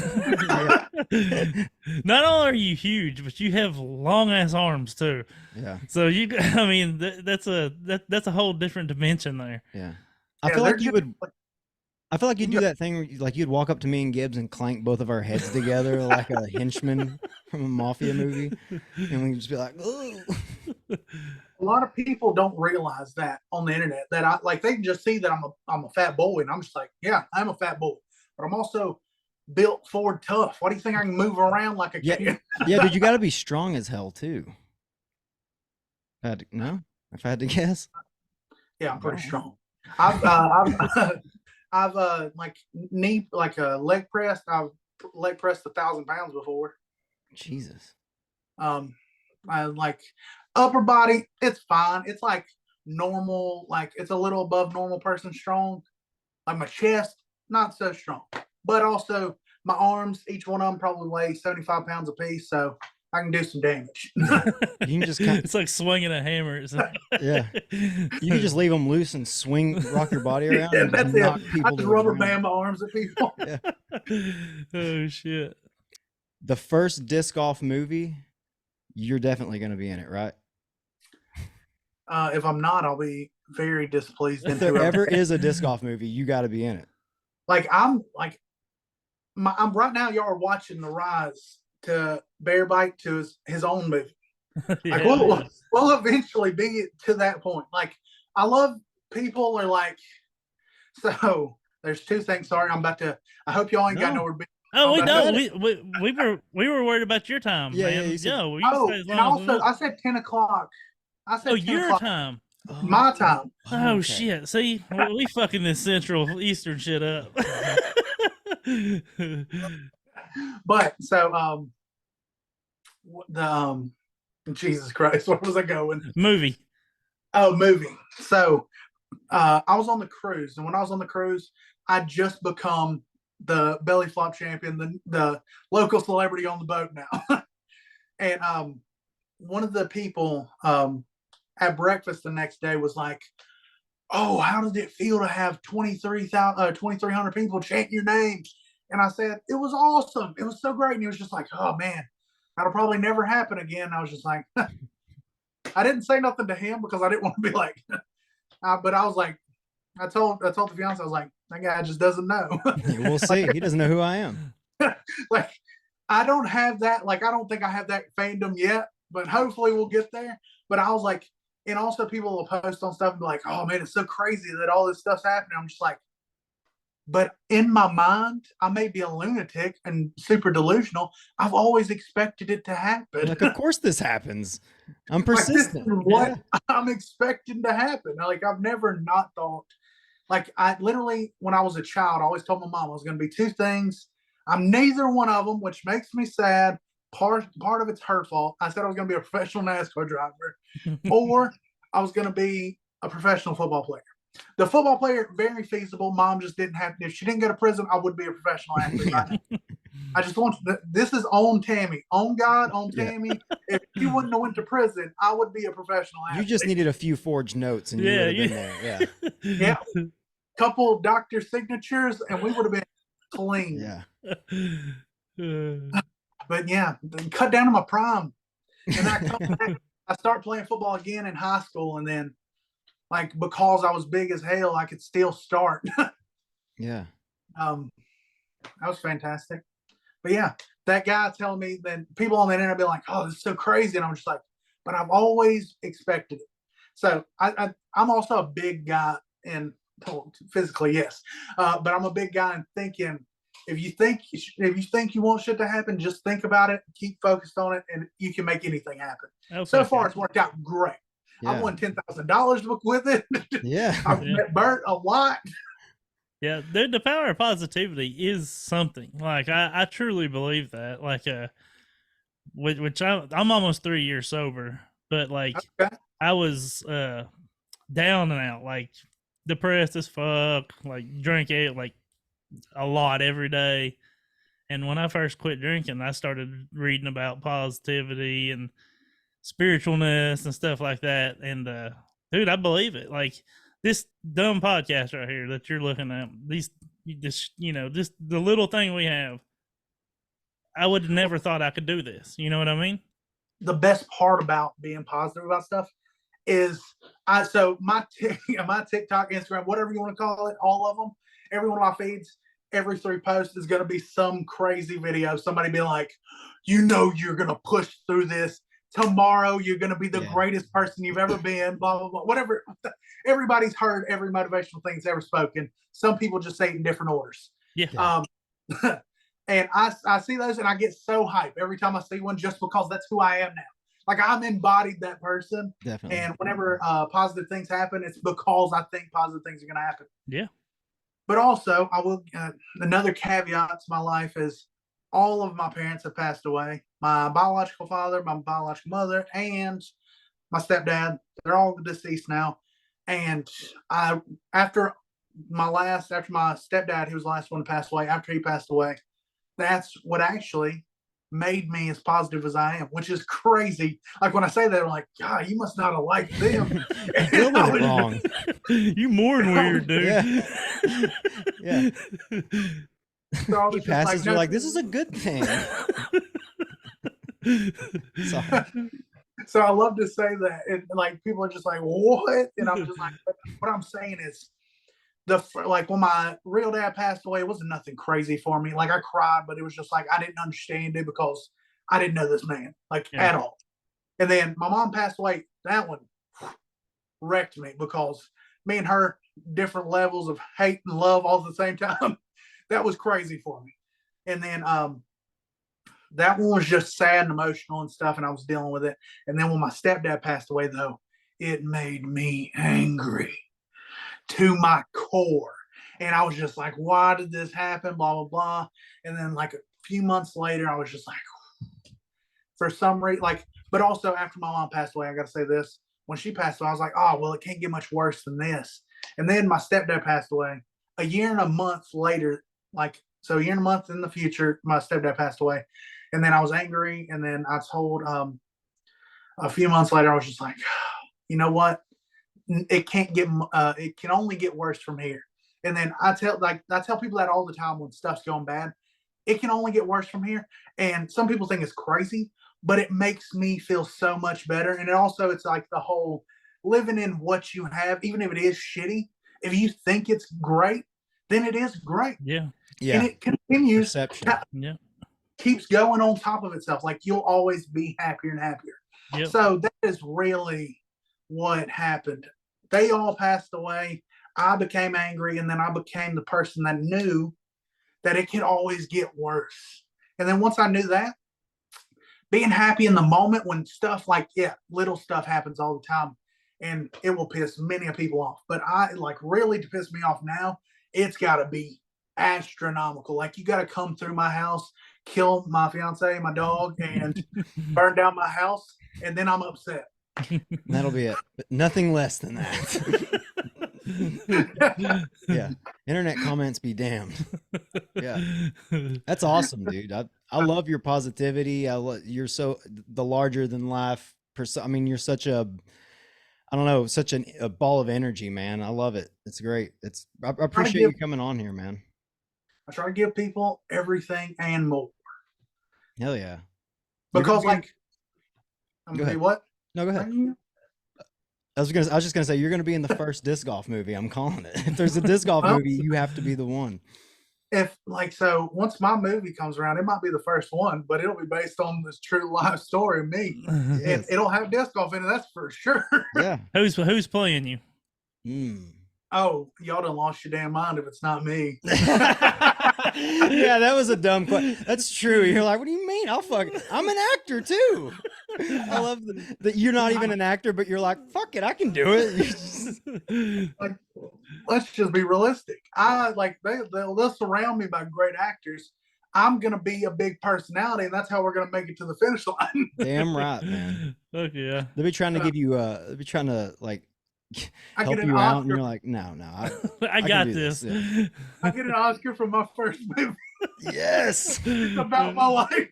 Not only are you huge, but you have long ass arms too. Yeah. So I mean, that's a whole different dimension there. Yeah. I feel like you would. I feel like you'd do that thing where like you'd walk up to me and Gibbs and clank both of our heads together like a henchman from a mafia movie, and we'd just be like, "Oh." A lot of people don't realize that on the internet that they can just see that I'm a fat boy, and I'm just like, yeah, I'm a fat boy, but I'm also built forward tough. Why do you think I can move around like a kid? Yeah, dude, you got to be strong as hell too. No. if I had to guess. Yeah, I'm pretty strong. I've like leg pressed. I've leg pressed 1,000 pounds before. Jesus. I like upper body. It's fine. It's like normal. Like it's a little above normal person strong. Like my chest, not so strong, but also my arms. Each one of them probably weigh 75 pounds a piece, so I can do some damage. You can just it's like swinging a hammer. Yeah, you can just leave them loose and rock your body around. Yeah, and that's knock it. people I just rubber band my arms at people. Yeah. Oh shit. The first disc golf movie, you're definitely going to be in it, right? If I'm not, I'll be very displeased. If there ever is a disc golf movie, you got to be in it. I'm right now. Y'all are watching the rise to BearBite to his own movie. Like we'll eventually be to that point. Like I love people are like. So there's two things. Sorry, I hope y'all ain't got nowhere. Oh, we don't. We were worried about your time, man. I said 10 o'clock. I said your time. My time. Oh, okay. Shit. See, we fucking this Central Eastern shit up. But so Jesus Christ, where was I going? Movie. Oh, movie. So I was on the cruise, and when I was on the cruise, I just become the belly flop champion, the local celebrity on the boat now. And one of the people at breakfast the next day was like, "Oh, how did it feel to have 2,300 people chant your name?" And I said, "It was awesome. It was so great." And he was just like, "Oh man, that'll probably never happen again." I was just like, I didn't say nothing to him because I didn't want to be like, but I was like, I told the fiance, I was like, that guy just doesn't know. We'll see. He doesn't know who I am. Like, I don't have that. Like, I don't think I have that fandom yet, but hopefully we'll get there. But I was like, and also people will post on stuff and be like, "Oh man, it's so crazy that all this stuff's happening." I'm just like, but in my mind, I may be a lunatic and super delusional. I've always expected it to happen. Like, of course this happens. I'm persistent. Like, what I'm expecting to happen. Like, I've never not thought. Like, I literally, when I was a child, I always told my mom I was going to be two things. I'm neither one of them, which makes me sad. Part of it's her fault. I said I was going to be a professional NASCAR driver, or I was going to be a professional football player. The football player, very feasible. Mom just didn't have. If she didn't go to prison, I would be a professional athlete. I just want this is on Tammy, on God, on Tammy. Yeah. If you wouldn't have went to prison, I would be a professional athlete. You just needed a few forged notes, and you would have been there. Yeah, yeah. Couple of doctor signatures, and we would have been clean. Yeah. But yeah, cut down to my prime, and I come back. I start playing football again in high school, and then, like, because I was big as hell, I could still start. Yeah. That was fantastic. But yeah, that guy telling me that people on the internet be like, "Oh, this is so crazy," and I'm just like, but I've always expected it. So I'm also a big guy in physically, yes, but I'm a big guy in thinking. If you think you want shit to happen, just think about it, keep focused on it, and you can make anything happen. Okay. So far, it's worked out great. Yeah. I won $10,000 with it. Yeah, I've met Bert a lot. Yeah, dude, the power of positivity is something. Like I truly believe that. Like which I'm almost 3 years sober, but like okay. I was down and out, like depressed as fuck, like drink it like a lot every day. And when I first quit drinking, I started reading about positivity and spiritualness and stuff like that. And dude, I believe it. Like this dumb podcast right here that you're looking at, just the little thing we have, I would have never thought I could do this. You know what I mean? The best part about being positive about stuff is my TikTok, Instagram, whatever you want to call it, all of them, every one of my feeds, every 3 posts is going to be some crazy video. Somebody being like, you're going to push through this. Tomorrow, you're going to be the greatest person you've ever been, blah, blah, blah, whatever. Everybody's heard every motivational thing that's ever spoken. Some people just say it in different orders. Yeah. And I see those and I get so hyped every time I see one just because that's who I am now. like I'm embodied that person. Definitely. And whenever positive things happen, it's because I think positive things are going to happen. Yeah. But also, I will another caveat to my life is all of my parents have passed away. My biological father, my biological mother, and my stepdad. They're all deceased now. And after my stepdad, he was the last one to pass away. After he passed away, that's what actually made me as positive as I am, which is crazy. Like when I say that, I'm like, God, you must not have liked them. You're doing it wrong. You mourn weird, dude. Yeah. So he passes, you're like, this is a good thing. Sorry. So I love to say that, and like people are just like, what? And I'm just like, what I'm saying is, like when my real dad passed away, it wasn't nothing crazy for me. Like I cried, but it was just like I didn't understand it because I didn't know this man at all. And then my mom passed away. That one wrecked me because me and her different levels of hate and love all at the same time. That was crazy for me. And then that one was just sad and emotional and stuff, and I was dealing with it. And then when my stepdad passed away, though, it made me angry to my core. And I was just like, why did this happen? Blah, blah, blah. And then like a few months later, I was just like, for some reason, like, but also after my mom passed away, I got to say this. When she passed away, I was like, oh, well, it can't get much worse than this. And then my stepdad passed away a year and a month later, so a year and a month in the future, my stepdad passed away. And then I was angry. And then I told a few months later, I was just like, you know what? It can only get worse from here. And then I tell people that all the time when stuff's going bad. It can only get worse from here. And some people think it's crazy, but it makes me feel so much better. And it's like the whole living in what you have, even if it is shitty, if you think it's great, then it is great. Yeah. Yeah. And it continues. Perception. Yeah. Keeps going on top of itself. Like you'll always be happier and happier. Yep. So that is really what happened. They all passed away. I became angry, and then I became the person that knew that it could always get worse. And then once I knew that, being happy in the moment when stuff little stuff happens all the time, and it will piss many people off. But really to piss me off now, it's got to be astronomical. Like you got to come through my house, kill my fiance, my dog, and burn down my house, and then I'm upset. That'll be it. But nothing less than that. Yeah. Internet comments be damned. Yeah. That's awesome, dude. I love your positivity. You're so the larger than life person. I mean, you're such a ball of energy, man. I love it. It's great. I appreciate you coming on here, man. I try to give people everything and more. Hell yeah. Because go ahead. What? No, go ahead. I was just gonna say you're gonna be in the first disc golf movie. I'm calling it. If there's a disc golf movie, you have to be the one. Once my movie comes around, it might be the first one, but it'll be based on this true life story of me. Yes. And it'll have disc golf in it, that's for sure. Yeah. Who's playing you? Oh, y'all done lost your damn mind if it's not me. Yeah, that was a dumb question. That's true. You're like, what do you mean? I'm an actor too. I love that you're not even an actor, but you're like, fuck it, I can do it. Let's just be realistic. They'll surround me by great actors. I'm gonna be a big personality, and that's how we're gonna make it to the finish line. Damn right, man. Fuck yeah. They'll be trying to give you they'll be trying to help you out, and you're like, no, I got this. Yeah. I get an Oscar for my first movie. Yes. It's about my life.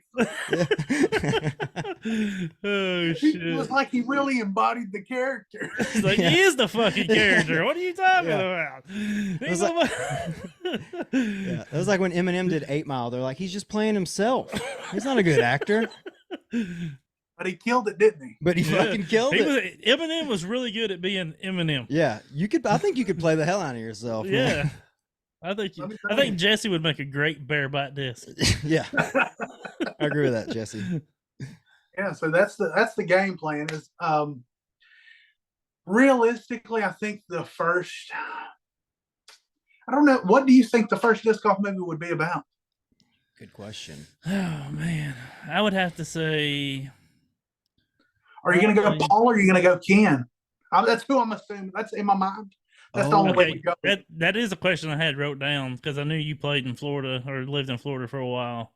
Oh shit. It was like he really embodied the character. It's like he is the fucking character. What are you talking about? It was like when Eminem did 8 Mile. They're like, he's just playing himself. He's not a good actor. But he killed it, didn't he? But he fucking killed it. Eminem was really good at being Eminem. Yeah, I think you could play the hell out of yourself. Yeah. Man. I think Jesse would make a great BearBite disc. Yeah. I agree with that, Jesse. Yeah, so that's the game plan is realistically, I think I don't know, what do you think the first disc golf movie would be about? Good question. Oh man. I would have to say Are you going to go Paul or are you going to go Ken? That's who I'm assuming. That's in my mind. That's the only way we go. That is a question I had wrote down because I knew you played in Florida or lived in Florida for a while.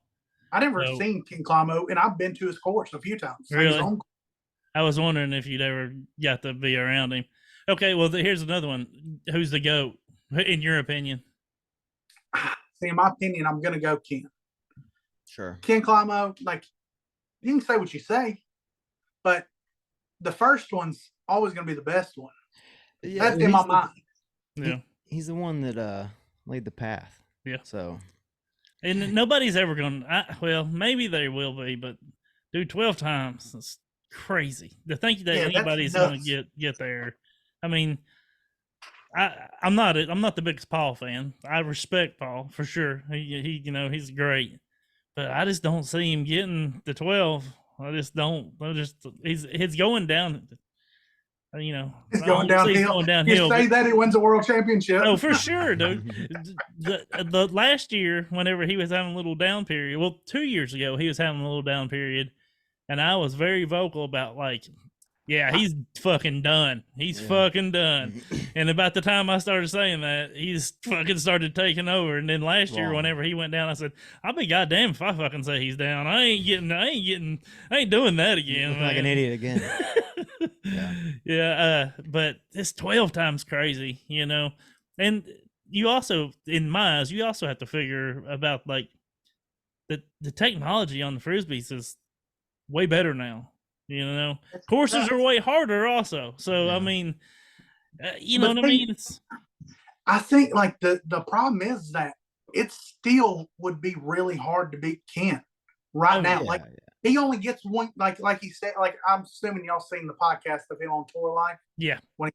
I never seen Ken Climo, and I've been to his course a few times. Really? I was wondering if you'd ever got to be around him. Okay, well, here's another one. Who's the GOAT, in your opinion? See, in my opinion, I'm going to go Ken. Sure. Ken Climo, like, you can say what you say, but the first one's always going to be the best one. Yeah, that's in my mind. Yeah. He's the one that laid the path. Yeah. So. And nobody's ever going to, well, maybe they will be, but dude, 12 times, it's crazy. To think that anybody's going to get there. I mean, I'm not the biggest Paul fan. I respect Paul for sure. He he's great, but I just don't see him getting to 12. He's going down. He's going downhill. You say that he wins a world championship. Oh, for sure, dude. the last year, whenever he was having a little down period, well, 2 years ago, he was having a little down period, and I was very vocal about yeah, he's fucking done. He's fucking done. And about the time I started saying that, he's fucking started taking over. And then last year, whenever he went down, I said, I'll be goddamn if I fucking say he's down. I ain't doing that again. Look like an idiot again. But it's 12 times crazy, And you also, in my eyes, you also have to figure about the technology on the Frisbees is way better now. Courses are way harder also. So, I mean, what I mean? I think the problem is that it still would be really hard to beat Ken now. He only gets one, like he said, I'm assuming y'all seen the podcast of him on Tour Life. Yeah. When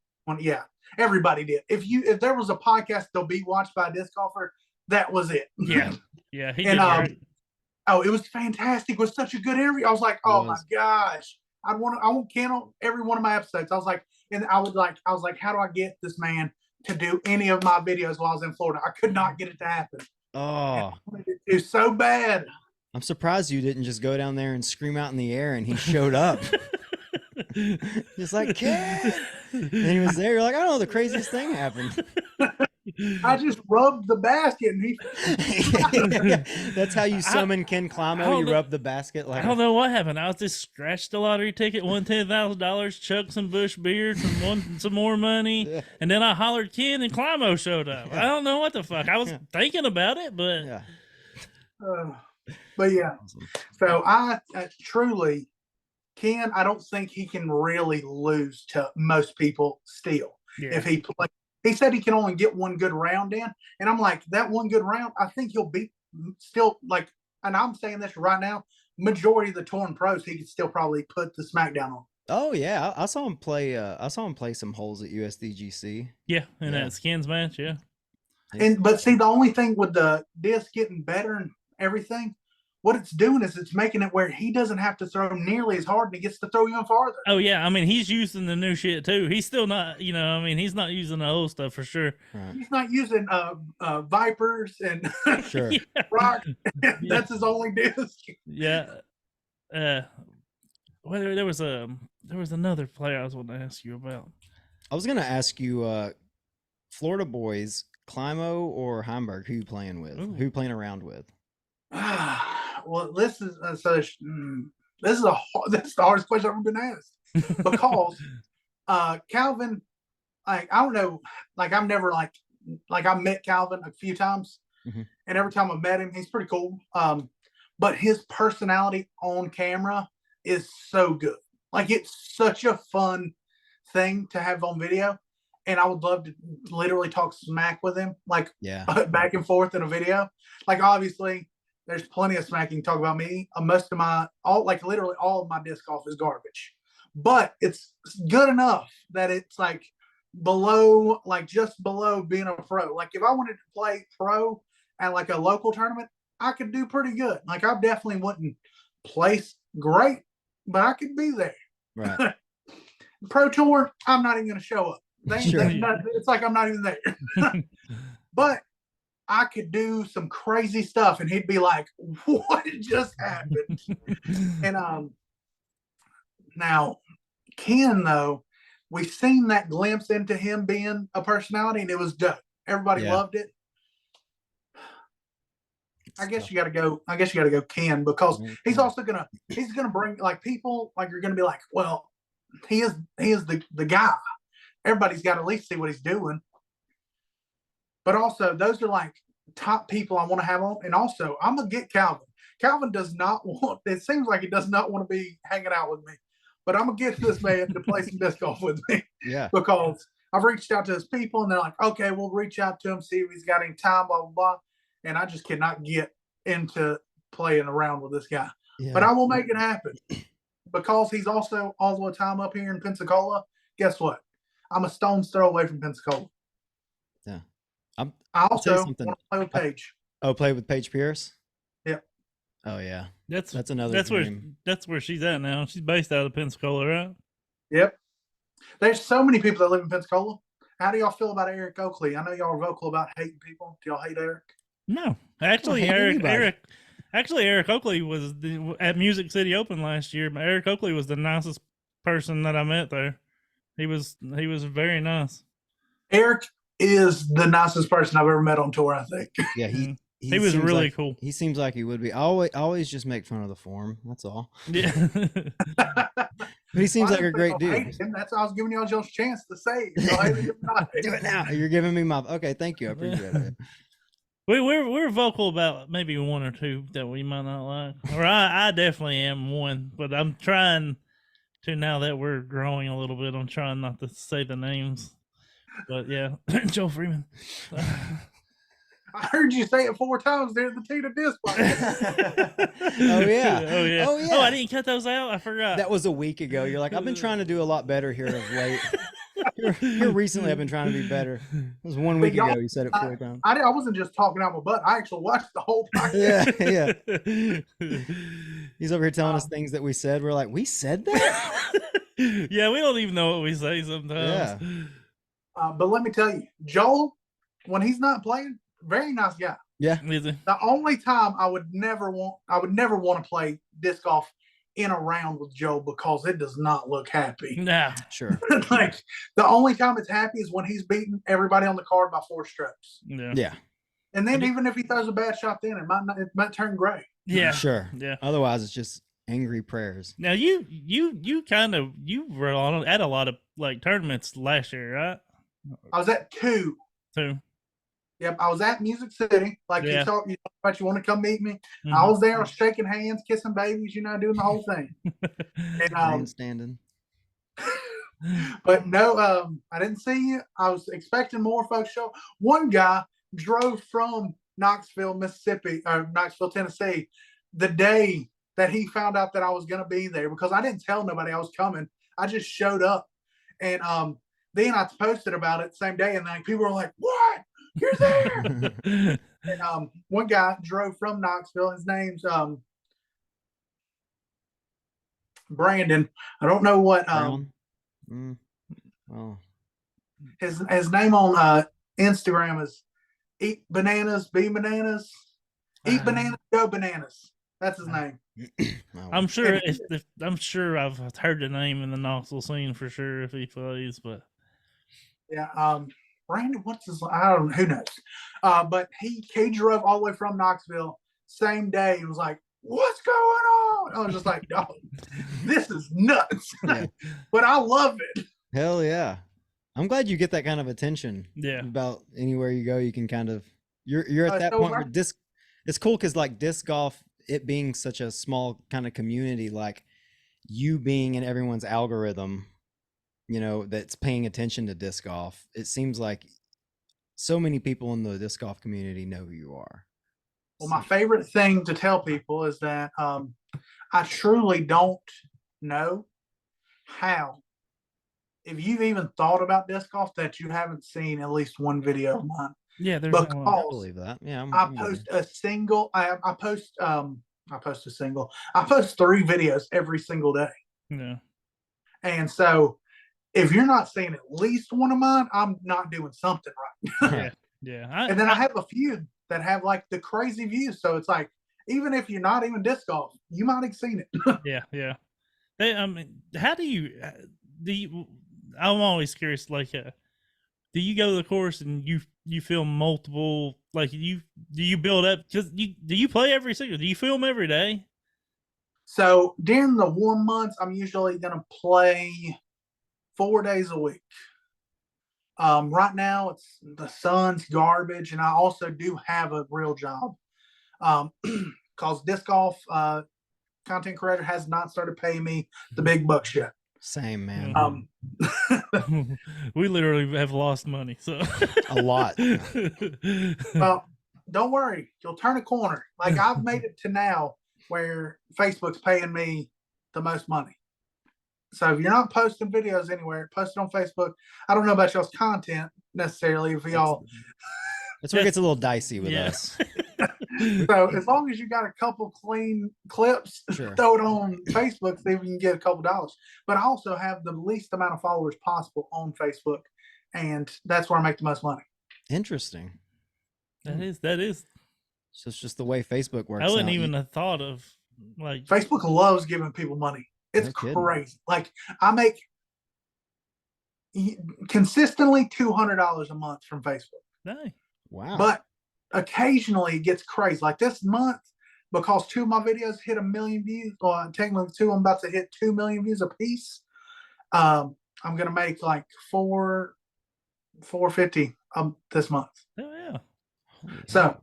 everybody did. If there was a podcast to be watched by a disc golfer, that was it. Yeah. Yeah. He did great. Oh, it was fantastic. It was such a good interview. I was like, oh my gosh. I want Ken on every one of my episodes. I was like, how do I get this man to do any of my videos while I was in Florida? I could not get it to happen. Oh, it was so bad. I'm surprised you didn't just go down there and scream out in the air and he showed up. Just like, Ken! And he was there. You're like, I don't know, the craziest thing happened. I just rubbed the basket and he. That's how you summon Ken Climo. You rub the basket. I don't know what happened. I was just scratched the lottery ticket, won $10,000, chucked some Bush beers, and won some more money. And then I hollered Ken and Climo showed up. I don't know what the fuck. I was thinking about it, but. But yeah. So I truly, Ken, I don't think he can really lose to most people still if he plays. He said he can only get one good round in. And I'm like, that one good round, I think he'll beat still and I'm saying this right now, majority of the torn pros, he could still probably put the smackdown on. Oh yeah. I saw him play some holes at USDGC. Yeah, and that skins match, yeah. But see, the only thing with the disc getting better and everything, what it's doing is it's making it where he doesn't have to throw nearly as hard and he gets to throw even farther. Oh, yeah. I mean, he's using the new shit, too. He's still not, he's not using the old stuff for sure. Right. He's not using Vipers and rock. That's his only disc. Yeah. Well, there was another player I was going to ask you about. I was going to ask you, Florida boys, Climo or Heimberg, who you playing with? Ooh. Who you playing around with? Well, this is the hardest question I've ever been asked because Calvin, I don't know, I've never I've met Calvin a few times, and every time I've met him, he's pretty cool. But his personality on camera is so good. It's such a fun thing to have on video, and I would love to literally talk smack with him, back and forth in a video. Obviously, there's plenty of smack you can talk about me. Most of literally all of my disc golf is garbage, but it's good enough that it's below, just below being a pro. If I wanted to play pro at a local tournament, I could do pretty good. I definitely wouldn't place great, but I could be there. Right. Pro tour, I'm not even going to show up. It's I'm not even there. But I could do some crazy stuff and he'd be like, what just happened? And now Ken, though, we've seen that glimpse into him being a personality, and it was dope. Everybody loved it. I guess you got to go. I guess you got to go Ken, because he's also gonna bring like people, like you're gonna be like, well, he is the guy. Everybody's got to at least see what he's doing. But also, those are like top people I want to have on. And also, I'm gonna get Calvin. Calvin does not want. It seems like he does not want to be hanging out with me, but I'm gonna get this man to play some disc golf with me. Yeah, because I've reached out to his people, and they're like, okay, we'll reach out to him, see if he's got any time, blah blah blah. And I just cannot get into playing around with this guy. Yeah. But I will make it happen, because he's also all the time up here in Pensacola. Guess what? I'm a stone's throw away from Pensacola. Yeah. I also want to play with Paige. Play with Paige Pierce? Yep. Oh yeah. That's another that's where she's at now. She's based out of Pensacola, right? Yep. There's so many people that live in Pensacola. How do y'all feel about Eric Oakley? I know y'all are vocal about hating people. Do y'all hate Eric? No. Actually, Eric Oakley was at Music City Open last year. Eric Oakley was the nicest person that I met there. He was very nice. Eric is the nicest person I've ever met on tour, I think. Yeah, he was really cool. He seems like he would be. I always just make fun of the form. That's all. Yeah. But he seems like a great dude. That's why I was giving y'all a chance to say it. Do it now. You're giving me my okay. Thank you. I appreciate it. We're vocal about maybe one or two that we might not like, or I definitely am one. But I'm trying to, now that we're growing a little bit, I'm trying not to say the names. But yeah, Joe Freeman. I heard you say it 4 times during the Tina Disc podcast. Oh yeah. Oh, I didn't cut those out. I forgot. That was a week ago. You're like, I've been trying to do a lot better here of late. Here recently, I've been trying to be better. It was 1 week ago. You said it 4 times. I wasn't just talking out my butt. I actually watched the whole podcast. Yeah. He's over here telling us things that we said. We're like, we said that? Yeah, we don't even know what we say sometimes. Yeah. But let me tell you, Joel, when he's not playing, very nice guy. Yeah. The only time I would never want to play disc golf in a round with Joe, because it does not look happy. Nah, sure. Like the only time it's happy is when he's beating everybody on the card by 4 strokes. Yeah. And then even if he throws a bad shot, then it might turn gray. Yeah. Sure. Yeah. Otherwise, it's just angry prayers. Now you were at a lot of like tournaments last year, right? I was at 2. Yep, I was at Music City. Like you talked about, you want to come meet me. Mm-hmm. I was there, shaking hands, kissing babies, doing the whole thing. And standing. But no, I didn't see you. I was expecting more folks show. One guy drove from Knoxville, Mississippi, or Knoxville, Tennessee, the day that he found out that I was going to be there, because I didn't tell nobody I was coming. I just showed up, and then I posted about it the same day, and like people were like, "What? You're there!" And one guy drove from Knoxville. His name's Brandon. I don't know what his name on Instagram is Eat Bananas, Be Bananas, Eat Bananas, Go Bananas. That's his name. I'm sure I'm sure I've heard the name in the Knoxville scene for sure if he plays, but yeah, Brandon, what's his? I don't know. Who knows? But he drove all the way from Knoxville same day. He was like, "What's going on?" I was just like, "Dog, this is nuts." Yeah. But I love it. Hell yeah! I'm glad you get that kind of attention. Yeah. About anywhere you go, you can kind of you're at that point where disc. It's cool because like disc golf, it being such a small kind of community, like you being in everyone's algorithm, that's paying attention to disc golf. It seems like so many people in the disc golf community know who you are. Well, my favorite thing to tell people is that I truly don't know how, if you've even thought about disc golf, that you haven't seen at least one video of mine. Yeah, there's I believe that. Yeah, I post a single. I post 3 videos every single day. Yeah, and so if you're not seeing at least one of mine, I'm not doing something right. Yeah. And then I have a few that have like the crazy views. So it's like, even if you're not even disc golf, you might have seen it. Yeah. How do you? I'm always curious, like, do you go to the course and you film multiple, like, do you build up, because do you play every single, do you film every day? So during the warm months, I'm usually gonna play 4 days a week. Right now it's the sun's garbage, and I also do have a real job. Cause disc golf content creator has not started paying me the big bucks yet. Same, man. We literally have lost money, so a lot. Well, don't worry, you'll turn a corner. Like, I've made it to now where Facebook's paying me the most money. So if you're not posting videos anywhere, post it on Facebook. I don't know about y'all's content necessarily. If y'all, that's where it gets a little dicey with us. So as long as you got a couple clean clips, sure, throw it on Facebook, see if you can get a couple dollars. But I also have the least amount of followers possible on Facebook, and that's where I make the most money. Interesting. That is. So it's just the way Facebook works. I wouldn't even have thought of, like, Facebook loves giving people money. It's crazy. Like, I make consistently $200 a month from Facebook. Nice. Wow. But occasionally it gets crazy. Like this month, because 2 of my videos hit 1 million views, or technically 2, I'm about to hit 2 million views a piece. I'm gonna make like $450 this month. Oh yeah. So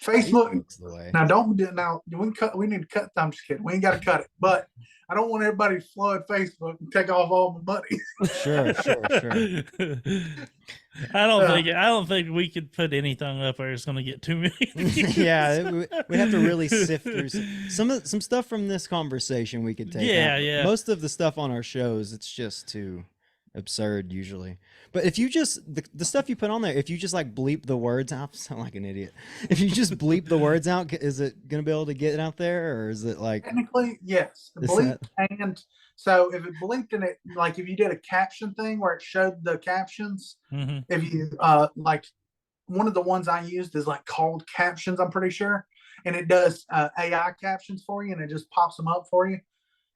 Facebook. Now don't do now. We need to cut. I'm just kidding. We ain't got to cut it, but I don't want everybody to flood Facebook and take off all my money. Sure. I don't think we could put anything up there that's going to get 2 million. Yeah, we have to really sift through some stuff from this conversation. We could take. Yeah. Most of the stuff on our shows, it's just too absurd usually. But if you just the stuff you put on there, if you just like bleep the words out, I sound like an idiot. If you just bleep the words out, is it gonna be able to get it out there, or is it like technically yes? Bleep, and so if it bleeped in it, like if you did a caption thing where it showed the captions, if you like one of the ones I used is like called captions, I'm pretty sure, and it does AI captions for you, and it just pops them up for you.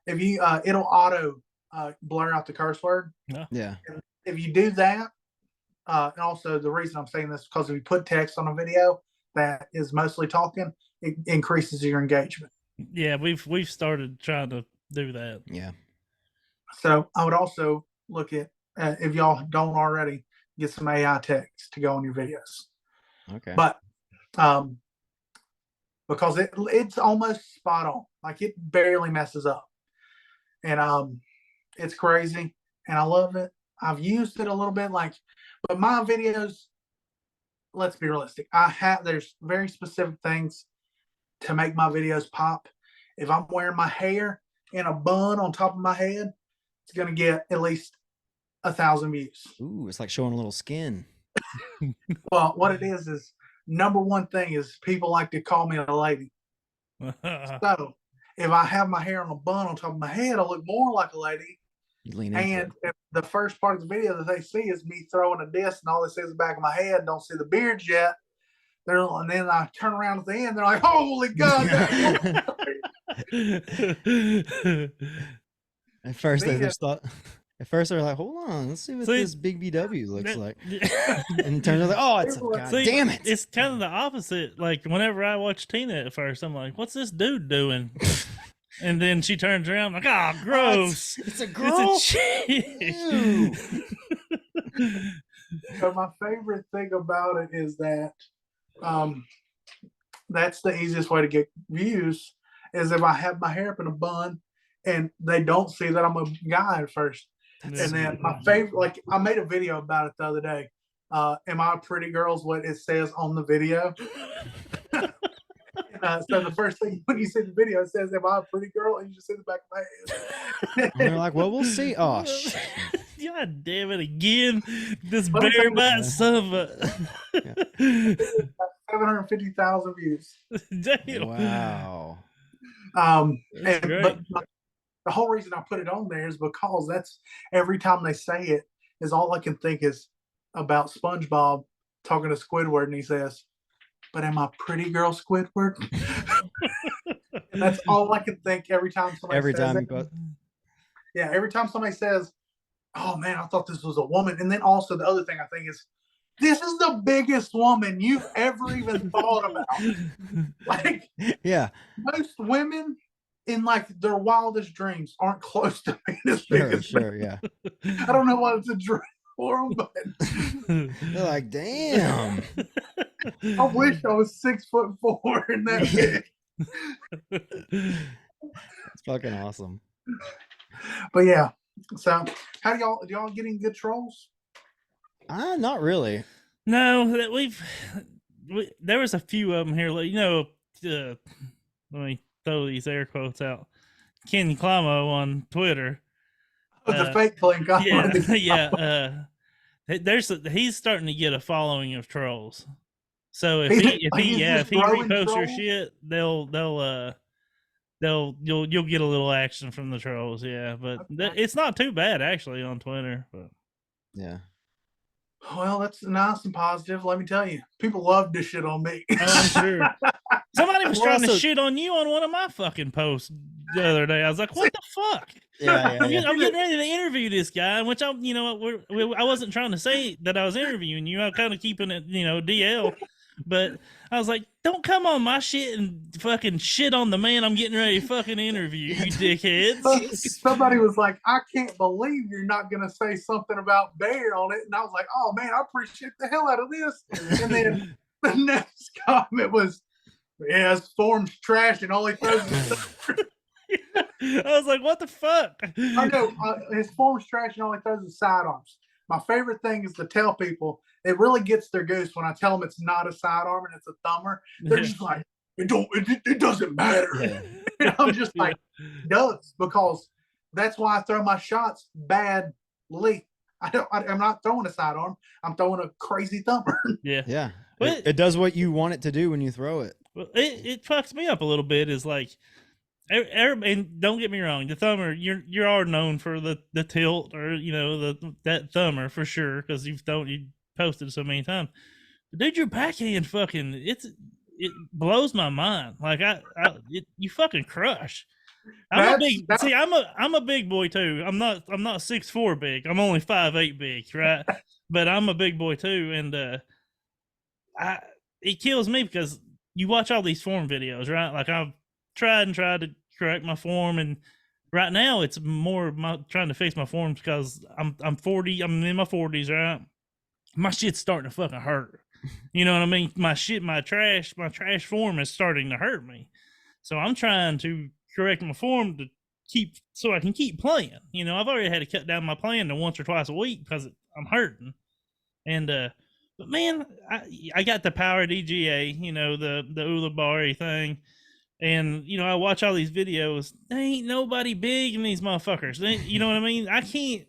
If you it'll auto blur out the curse word. Yeah. If you do that, and also the reason I'm saying this is because if you put text on a video that is mostly talking, it increases your engagement. Yeah, we've started trying to do that. Yeah. So I would also look at if y'all don't already, get some AI text to go on your videos. Okay. But because it's almost spot on, like it barely messes up, and it's crazy, and I love it. I've used it a little bit, but my videos, let's be realistic. There's very specific things to make my videos pop. If I'm wearing my hair in a bun on top of my head, it's going to get at least 1,000 views. Ooh, it's like showing a little skin. Well, what it is number one thing is people like to call me a lady. So if I have my hair on a bun on top of my head, I look more like a lady. And if the first part of the video that they see is me throwing a disc and all they see is the back of my head, don't see the beards yet, and then I turn around at the end, they're like, holy God. At first they're like, hold on, let's see what this big BW looks like. And it turns out like, oh, it's damn it. It's kind of the opposite. Like whenever I watch Tina at first, I'm like, what's this dude doing? And then she turns around like, oh, gross. It's a girl. It's a chick. So my favorite thing about it is that that's the easiest way to get views is if I have my hair up in a bun and they don't see that I'm a guy at first. And then my favorite, like I made a video about it the other day. Am I a pretty girl is what it says on the video. So the first thing when you see the video, it says, am I a pretty girl? And you just see the back of my head. And they're like, well, we'll see. Oh, shit. God damn it again. This BearBite son of a... 750,000 views. Damn. Wow. But the whole reason I put it on there is because that's every time they say it is all I can think is about SpongeBob talking to Squidward, and he says, but am I pretty girl Squidward? And that's all I can think every time somebody says it. Yeah, every time somebody says, oh man, I thought this was a woman. And then also the other thing I think is, this is the biggest woman you've ever even thought about. Like, yeah, most women in like their wildest dreams aren't close to being as big as sure, me. yeah. I don't know why it's a dream for them, but they're like, damn. I wish I was 6'4" and that big. It's fucking awesome. But yeah, so how do y'all getting good trolls? Not really. No, there was a few of them here. Like, let me throw these air quotes out. Ken Clamo on Twitter. The fake Ken Clamo. Yeah. He's starting to get a following of trolls. So if he reposts your shit, you'll get a little action from the trolls. Yeah, but it's not too bad actually on Twitter. But yeah. Well, that's nice and positive. Let me tell you, people love to shit on me. Oh, I'm sure. Somebody was trying to shit on you on one of my fucking posts the other day. I was like, "What the fuck?" Yeah. I'm getting ready to interview this guy, which I wasn't trying to say that I was interviewing you. I'm kind of keeping it, DL. But I was like, don't come on my shit and fucking shit on the man I'm getting ready to fucking interview, you dickheads. Somebody was like, I can't believe you're not going to say something about Bear on it. And I was like, oh man, I appreciate the hell out of this. And then the next comment was, yeah, his form's trash and all he throws is stuff. I was like, what the fuck? I know, his form's trash and all he throws is sidearms. My favorite thing is to tell people, it really gets their goose when I tell them it's not a sidearm and it's a thumber. They're just like, it doesn't matter. Yeah. And I'm just like, it does, because that's why I throw my shots badly. I'm not throwing a sidearm. I'm throwing a crazy thumber. Yeah. It does what you want it to do when you throw it. Well, it fucks me up a little bit. Is like, and don't get me wrong, the thumber, you are known for the tilt, or that thumber for sure, because you posted so many times. But dude, your backhand fucking it blows my mind. Like you fucking crush. I'm a big boy too. I'm not 6'4" big. I'm only 5'8" big, right? But I'm a big boy too, and it kills me because you watch all these form videos, right? Like I've tried to correct my form, and right now it's more trying to fix my form because I'm 40. I'm in my 40s, right? My shit's starting to fucking hurt. You know what I mean? My trash form is starting to hurt me. So I'm trying to correct my form so I can keep playing. I've already had to cut down my playing to once or twice a week because I'm hurting. And but man, I got the power DGA, the Ulabari thing. And, I watch all these videos. There ain't nobody big in these motherfuckers. You know what I mean? I can't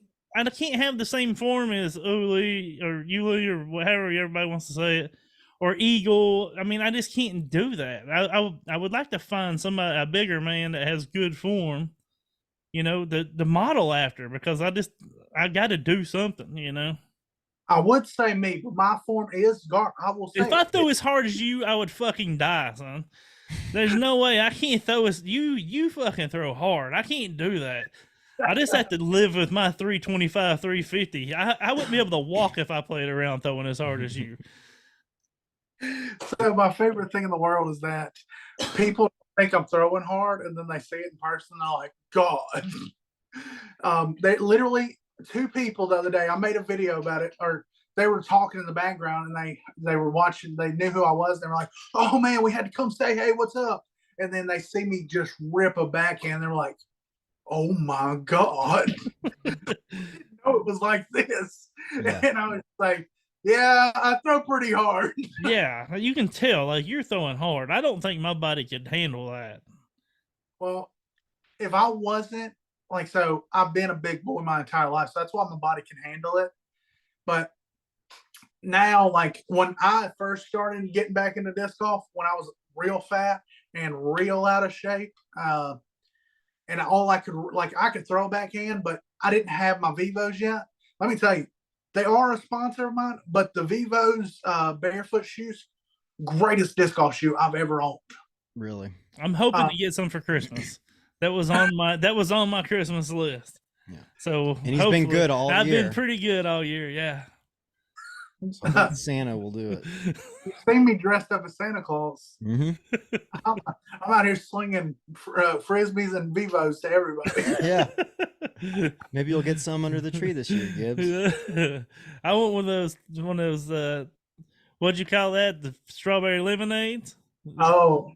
have the same form as Uli or Yuli or whatever everybody wants to say it, or Eagle. I mean, I just can't do that. I would like to find somebody, a bigger man that has good form, the model after, because I got to do something, I would say me, but my form is guard. I will say, if I threw as hard as you, I would fucking die, son. There's no way I can't throw as you fucking throw hard. I can't do that. I just have to live with my 325, 350. I wouldn't be able to walk if I played around throwing as hard as you. So my favorite thing in the world is that people think I'm throwing hard, and then they see it in person, and they're like, God. They literally, two people the other day, I made a video about it, or they were talking in the background, and they were watching. They knew who I was. They were like, "Oh man, we had to come say, hey, what's up?" And then they see me just rip a backhand. They're like, "Oh my God!" It was like this, and I was like, "Yeah, I throw pretty hard." Yeah, you can tell. Like, you're throwing hard. I don't think my body could handle that. Well, if I wasn't so I've been a big boy my entire life, so that's why my body can handle it. But now, like when I first started getting back into disc golf, when I was real fat and real out of shape, and all I could throw a backhand, but I didn't have my Vivos yet. Let me tell you, they are a sponsor of mine, but the Vivos barefoot shoes, greatest disc golf shoe I've ever owned. Really? I'm hoping to get some for Christmas. That was on my Christmas list. Yeah. So and he's been good all I've year. I've been pretty good all year. Yeah. So I think Santa will do it. You've seen me dressed up as Santa Claus. Mm-hmm. I'm out here slinging frisbees and vivos to everybody. Yeah. Maybe you'll get some under the tree this year, Gibbs. I want one of those. What'd you call that? The strawberry lemonades. Oh,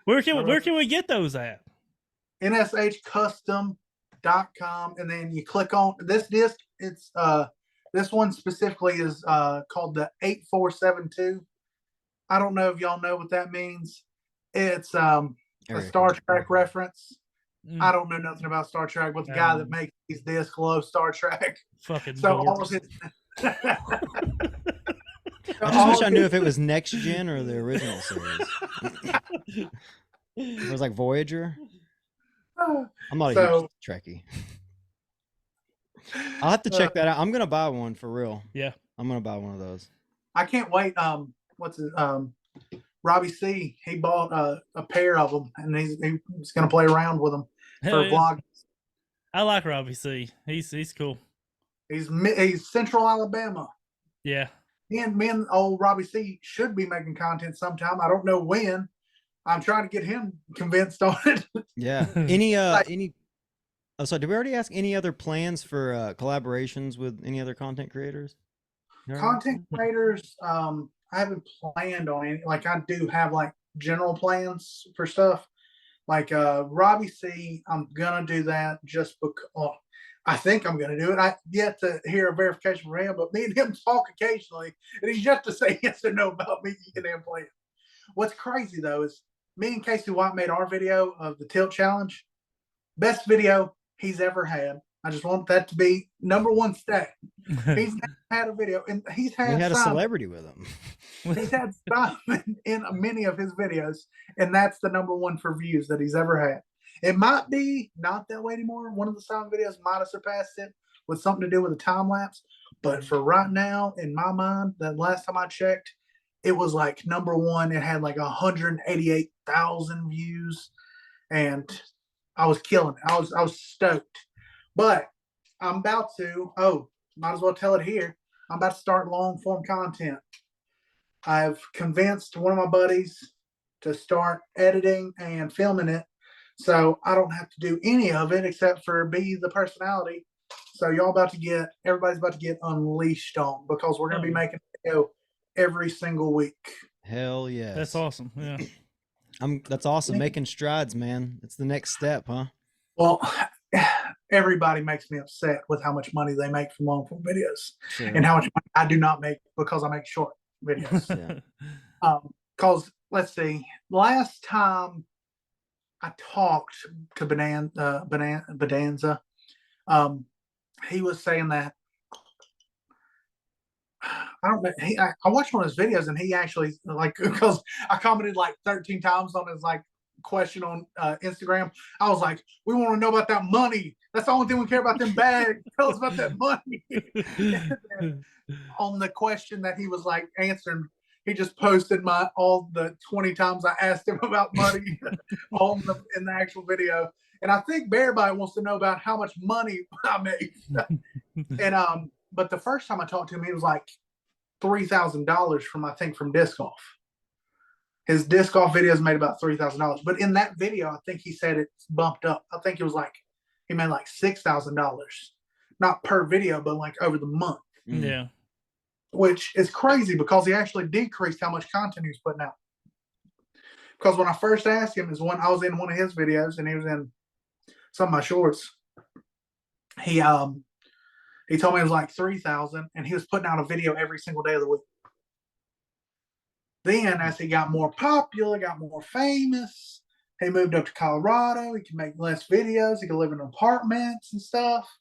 where can we get those at? nshcustom.com, and then you click on this disc. It's this one specifically is called the 8472. I don't know if y'all know what that means. It's a Star Trek reference. I don't know nothing about Star Trek, but the guy that makes these discs loves Star Trek. Fucking so all of his I just wish I knew if it was next gen or the original series. It was like Voyager. I'm not a huge Trekkie. I'll have to check that out. I'm gonna buy one for real. Yeah, I'm gonna buy one of those. I can't wait. What's it? Robbie C. He bought a pair of them, and he's gonna play around with them for vlogs. I like Robbie C. He's cool. He's Central Alabama. Yeah. Me and old Robbie C. should be making content sometime. I don't know when. I'm trying to get him convinced on it. Yeah. Oh, sorry. Did we already ask any other plans for collaborations with any other content creators? Content creators, I haven't planned on any. Like I do have like general plans for stuff. Like Robbie C. I'm gonna do that just because. I think I'm going to do it. I yet to hear a verification from him, but me and him talk occasionally, and he's yet to say yes or no about me getting him playing. What's crazy though is me and Casey White made our video of the tilt challenge, best video he's ever had. I just want that to be #1 stat. He's never had a video, and he had a celebrity with him. He's had Simon in many of his videos, and that's the #1 for views that he's ever had. It might be not that way anymore. One of the Simon videos might have surpassed it with something to do with a time lapse. But for right now, in my mind, the last time I checked, it was like #1. It had like 188,000 views, and I was killing it. I was stoked. But I'm about to. Might as well tell it here. I'm about to start long form content. I've convinced one of my buddies to start editing and filming it. So I don't have to do any of it except for be the personality. So everybody's about to get unleashed on because we're going to be making a video every single week. Hell yeah. That's awesome. Yeah. That's awesome. Making strides, man. It's the next step, huh? Well, everybody makes me upset with how much money they make from long form videos and how much money I do not make because I make short videos. Because let's see, last time I talked to Bonanza. He was saying that I don't know. I watched one of his videos, and he actually because I commented like 13 times on his question on Instagram. I was like, "We want to know about that money. That's the only thing we care about. Them bags. Tell us about that money." On the question that he was answering, he just posted all the 20 times I asked him about money in the actual video. And I think BearBite wants to know about how much money I make. And but the first time I talked to him, he was like $3,000 from disc golf. His disc golf videos made about $3,000. But in that video, I think he said it's bumped up. I think it was he made $6,000, not per video, but over the month. Yeah. Which is crazy because he actually decreased how much content he was putting out. Because when I first asked him, I was in one of his videos and he was in some of my shorts. He told me it was 3,000, and he was putting out a video every single day of the week. Then, as he got more popular, got more famous, he moved up to Colorado. He could make less videos. He could live in apartments and stuff.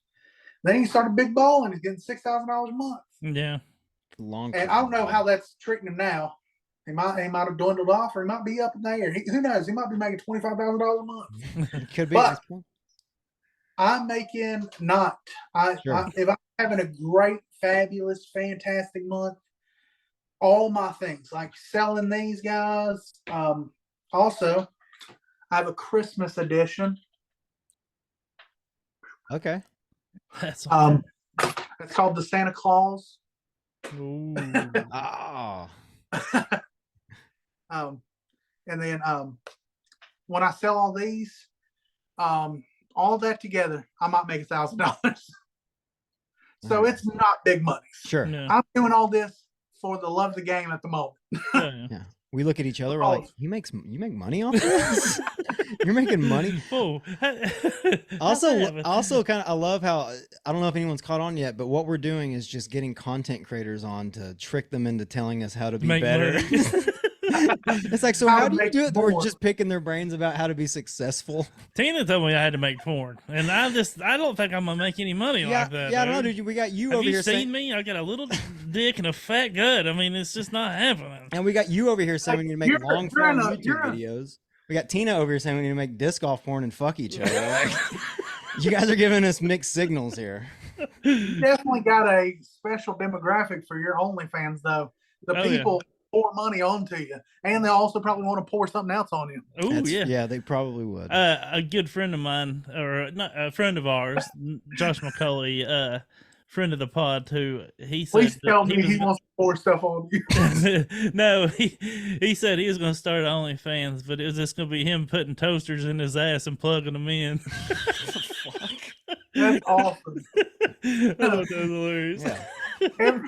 Then he started big balling. He's getting $6,000 a month. Yeah. And I don't know how that's treating him now. He might have dwindled off, or he might be up in the air. Who knows? He might be making $25,000 a month. Could be. But I'm making not. If I'm having a great, fabulous, fantastic month, all my things like selling these guys. Also, I have a Christmas edition. Okay. That's awesome. It's called the Santa Claus. Ooh. And then when I sell all these, all that together, I might make $1,000. So it's not big money. Sure. Yeah. I'm doing all this for the love of the game at the moment. Yeah. We look at each other, we're like, you make money off of this? You're making money. Oh. Also kind of, I love how, I don't know if anyone's caught on yet, but what we're doing is just getting content creators on to trick them into telling us how to be better. It's like, so how do you do it? We're just picking their brains about how to be successful. Tina told me I had to make porn, and I don't think I'm gonna make any money like that. Yeah, I don't know, dude. We got you Have over here. Have you seen me? I got a little dick and a fat gut. I mean, it's just not happening. And we got you over here saying we need to make long form YouTube videos. We got Tina over here saying we need to make disc golf porn and fuck each other. Like, you guys are giving us mixed signals here. You definitely got a special demographic for your OnlyFans, though. The people pour money onto you, and they also probably want to pour something else on you. Oh yeah, they probably would. A good friend of mine, or not a friend of ours, Josh McCulley, friend of the pod too. He said, please tell me he wants to pour stuff on you. No, he said he was going to start OnlyFans, but it was just going to be him putting toasters in his ass and plugging them in. That's awesome. I thought that was hilarious. Yeah.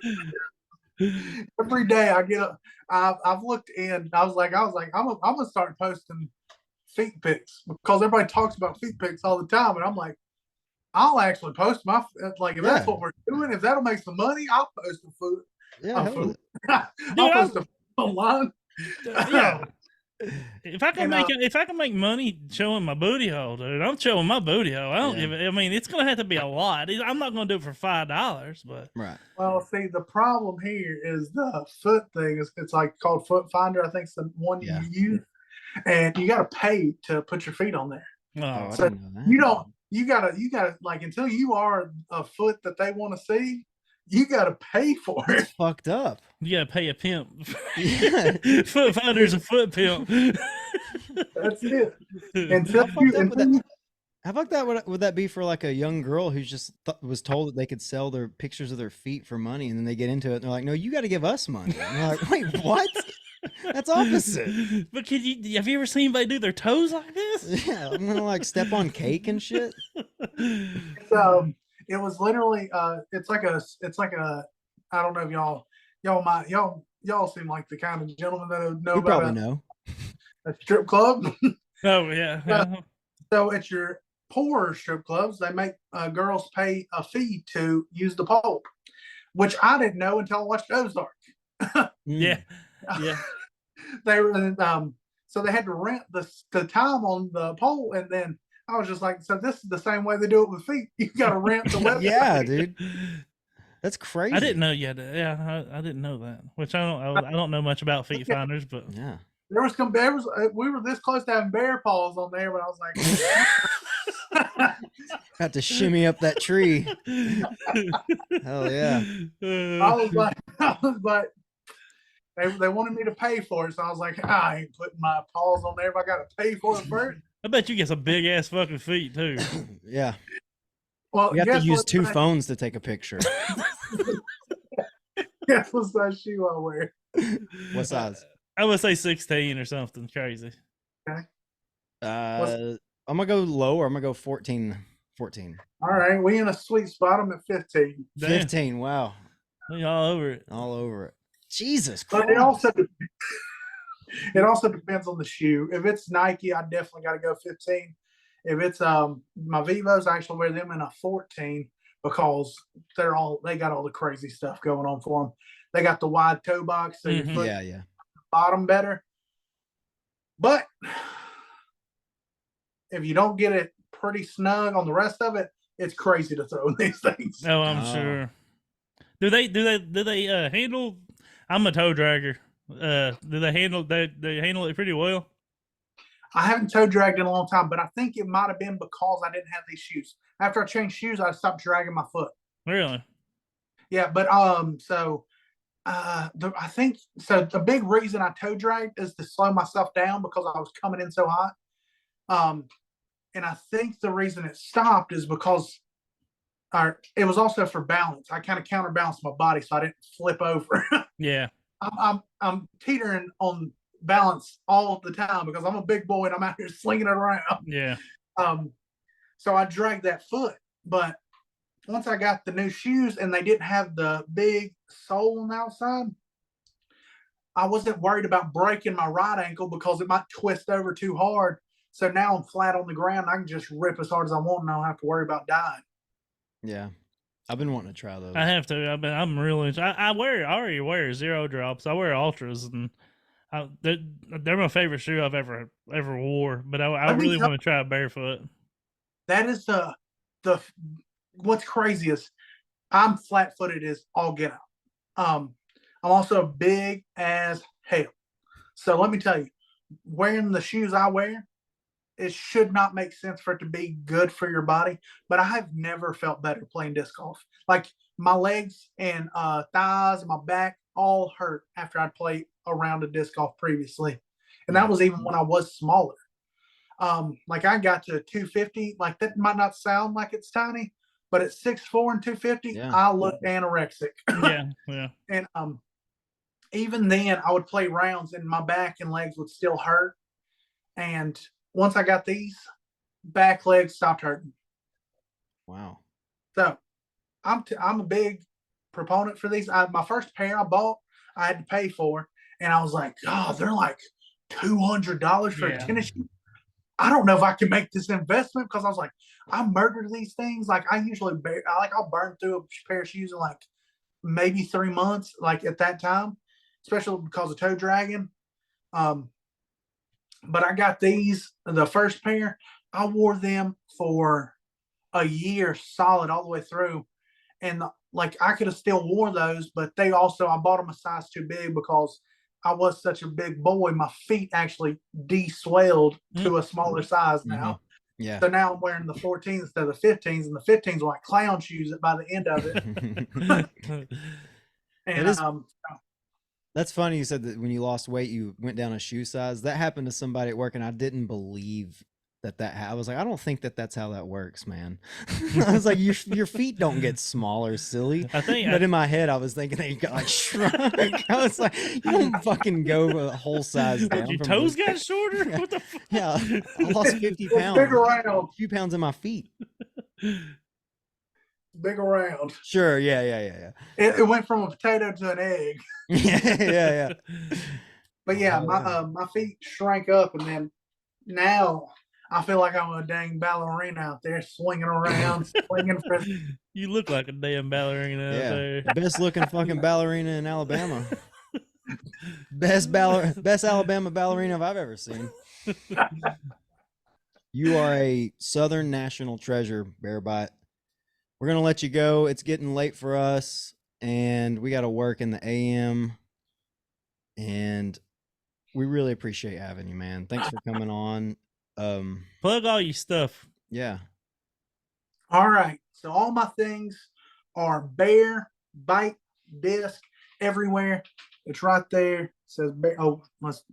Every day I get up, I've looked in. I was like, I'm gonna start posting feet pics because everybody talks about feet pics all the time, and I'm like, I'll actually post my if that's what we're doing. If that'll make some money, I'll post the food. Yeah, I'll post the food online. Yeah. If I can make money showing my booty hole, dude, I'm showing my booty hole. I don't give it. I mean, it's gonna have to be a lot. I'm not gonna do it for $5, but right. Well, see, the problem here is the foot thing. It's like called Foot Finder. I think it's the one you use, and you got to pay to put your feet on there. Oh, so you gotta like until you are a foot that they want to see, you gotta pay for it. It's fucked up. You gotta pay a pimp. Foot Finder's a foot pimp. That's it. How fucked that would that be for like a young girl who's just was told that they could sell their pictures of their feet for money, and then they get into it and they're like, no, you got to give us money. And they're like, wait, what? That's opposite. But have you ever seen anybody do their toes like this? Yeah, I'm gonna like step on cake and shit. So it was literally it's like a I don't know if y'all seem like the kind of gentlemen that know about probably know a strip club. Oh yeah. So at your poorer strip clubs, they make girls pay a fee to use the pole, which I didn't know until I watched Ozark. Yeah. They were so they had to rent the time on the pole, and then I was just like, so this is the same way they do it with feet. You got to rent the website. Yeah, dude. That's crazy. I didn't know yet. Yeah, I didn't know that. Which I don't know much about feet finders, but yeah. We were this close to having bear paws on there, but I was like, had to shimmy up that tree. Hell yeah. I was like, they wanted me to pay for it, so I was like, I ain't putting my paws on there if I got to pay for it first. I bet you get some big ass fucking feet too. Yeah. Well, you have to use two phones to take a picture. Guess what size shoe I wear? What size? I would say 16 or something crazy. Okay. I'm gonna go lower. I'm gonna go 14. All right, we in a sweet spot. I'm at 15. Damn. 15. Wow. We all over it. All over it. Jesus Christ. But it also depends on the shoe. If it's Nike, I definitely got to go 15. If it's my Vivos, I actually wear them in a 14 because they got all the crazy stuff going on for them. They got the wide toe box, so your foot bottom better. But if you don't get it pretty snug on the rest of it, it's crazy to throw in these things. Oh, I'm sure. Do they handle? I'm a toe dragger. Do they handle it pretty well? I haven't toe dragged in a long time, but I think it might have been because I didn't have these shoes. After I changed shoes, I stopped dragging my foot. Really? Yeah, but I think so. The big reason I toe dragged is to slow myself down because I was coming in so hot. And I think the reason it stopped is because it was also for balance. I kind of counterbalanced my body so I didn't flip over. Yeah. I'm teetering on balance all the time because I'm a big boy and I'm out here slinging it around. Yeah. So I dragged that foot, but once I got the new shoes and they didn't have the big sole on the outside, I wasn't worried about breaking my right ankle because it might twist over too hard. So now I'm flat on the ground. I can just rip as hard as I want and I don't have to worry about dying. Yeah. I've been wanting to try those. I have to. I'm really. I already wear zero drops. I wear ultras, and they're my favorite shoe I've ever wore. But I really want to try barefoot. That is the what's crazy is I'm flat footed as all get out. I'm also big as hell. So let me tell you, wearing the shoes I wear, it should not make sense for it to be good for your body, but I have never felt better playing disc golf. Like my legs and thighs and my back all hurt after I'd played a round of disc golf previously. And that was even when I was smaller. Like I got to 250, like that might not sound like it's tiny, but at 6'4" and 250, I looked anorexic. Yeah. And even then I would play rounds and my back and legs would still hurt. And once I got these, back legs stopped hurting. Wow. So I'm a big proponent for these. My first pair I bought, I had to pay for, and I was like, oh, they're like $200 for a tennis shoe. I don't know if I can make this investment because I was like, I murdered these things. Like I'll burn through a pair of shoes in like maybe 3 months, like at that time, especially because of toe dragging. But I got these, the first pair, I wore them for a year solid all the way through. And like I could have still wore those, but I bought them a size too big because I was such a big boy. My feet actually de-swelled to a smaller size now. Yeah. So now I'm wearing the 14s instead of the 15s, and the 15s were like clown shoes by the end of it. And that's funny. You said that when you lost weight, you went down a shoe size. That happened to somebody at work, and I didn't believe I was like, I don't think that's how that works, man. I was like, your feet don't get smaller, silly. But in my head, I was thinking that you got like shrunk. I was like, you don't fucking go a whole size down. Your toes got shorter? What the fuck? Yeah, I lost 50 pounds. Big around. A few pounds in my feet. Big around. Sure, yeah. It went from a potato to an egg. yeah. But yeah, my feet shrank up, and then now I feel like I'm a dang ballerina out there swinging around, swinging for. You look like a damn ballerina out there. Best looking fucking ballerina in Alabama. Best Alabama ballerina I've ever seen. You are a Southern national treasure, BearBite. We're gonna let you go. It's getting late for us, and we got to work in the AM. And we really appreciate having you, man. Thanks for coming on. Plug all your stuff. Yeah. All right. So all my things are BearBiteDisc everywhere. It's right there. It says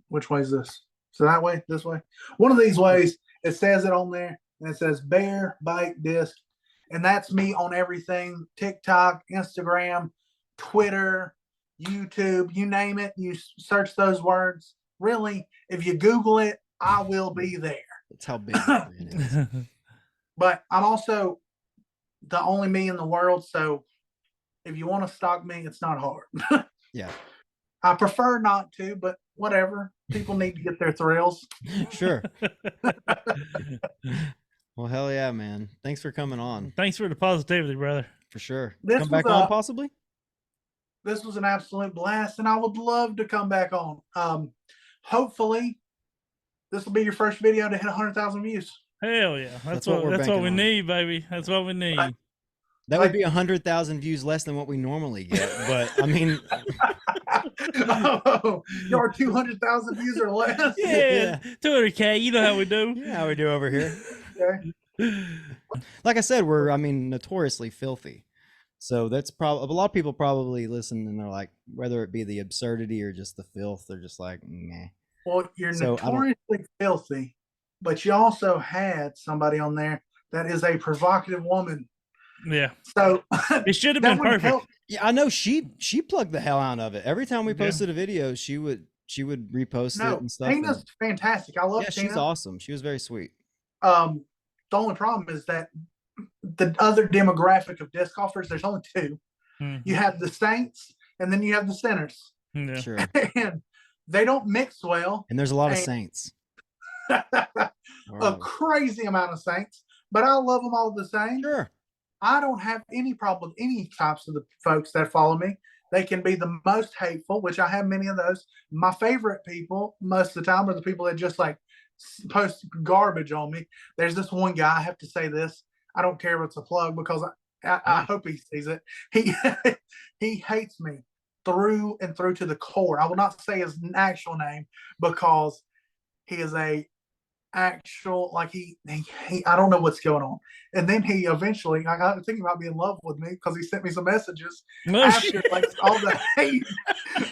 which way is this? So that way, this way. One of these ways, it says it on there, and it says BearBiteDisc. And that's me on everything: TikTok, Instagram, Twitter, YouTube, you name it. You search those words. Really, if you Google it, I will be there. That's how big it is. But I'm also the only me in the world, so if you want to stalk me, it's not hard. Yeah. I prefer not to, but whatever. People need to get their thrills. Sure. Well, hell yeah, man. Thanks for coming on. Thanks for the positivity, brother. For sure. Come back on, possibly? This was an absolute blast, and I would love to come back on. Hopefully, this will be your first video to hit 100,000 views. Hell yeah. That's what we need, baby. That's what we need. That would be 100,000 views less than what we normally get. But, I mean... Your 200,000 views or less? Yeah. 200K. You know how we do. You know how we do over here. Okay. Like I said, we're notoriously filthy. So that's probably, a lot of people probably listen and they're like, whether it be the absurdity or just the filth, they're just like, meh. Well, you're notoriously filthy, but you also had somebody on there that is a provocative woman. Yeah. So it should have that been would perfect. help. Yeah, I know she plugged the hell out of it. Every time we posted a video, she would repost it and stuff. Tina's fantastic. I love Tina. She's awesome. She was very sweet. The only problem is that the other demographic of disc golfers, there's only two. Mm-hmm. You have the saints, and then you have the sinners. Yeah. Sure. And they don't mix well. And there's a lot of saints. A crazy amount of saints, but I love them all the same. Sure. I don't have any problem with any types of the folks that follow me. They can be the most hateful, which I have many of those. My favorite people most of the time are the people that just like post garbage on me. There's this one guy, I have to say this. I don't care if it's a plug because I hope he sees it. He hates me through and through to the core. I will not say his actual name because he is a actual, like he I don't know what's going on. And then he eventually, I think he might be in love with me because he sent me some messages after like all the hate.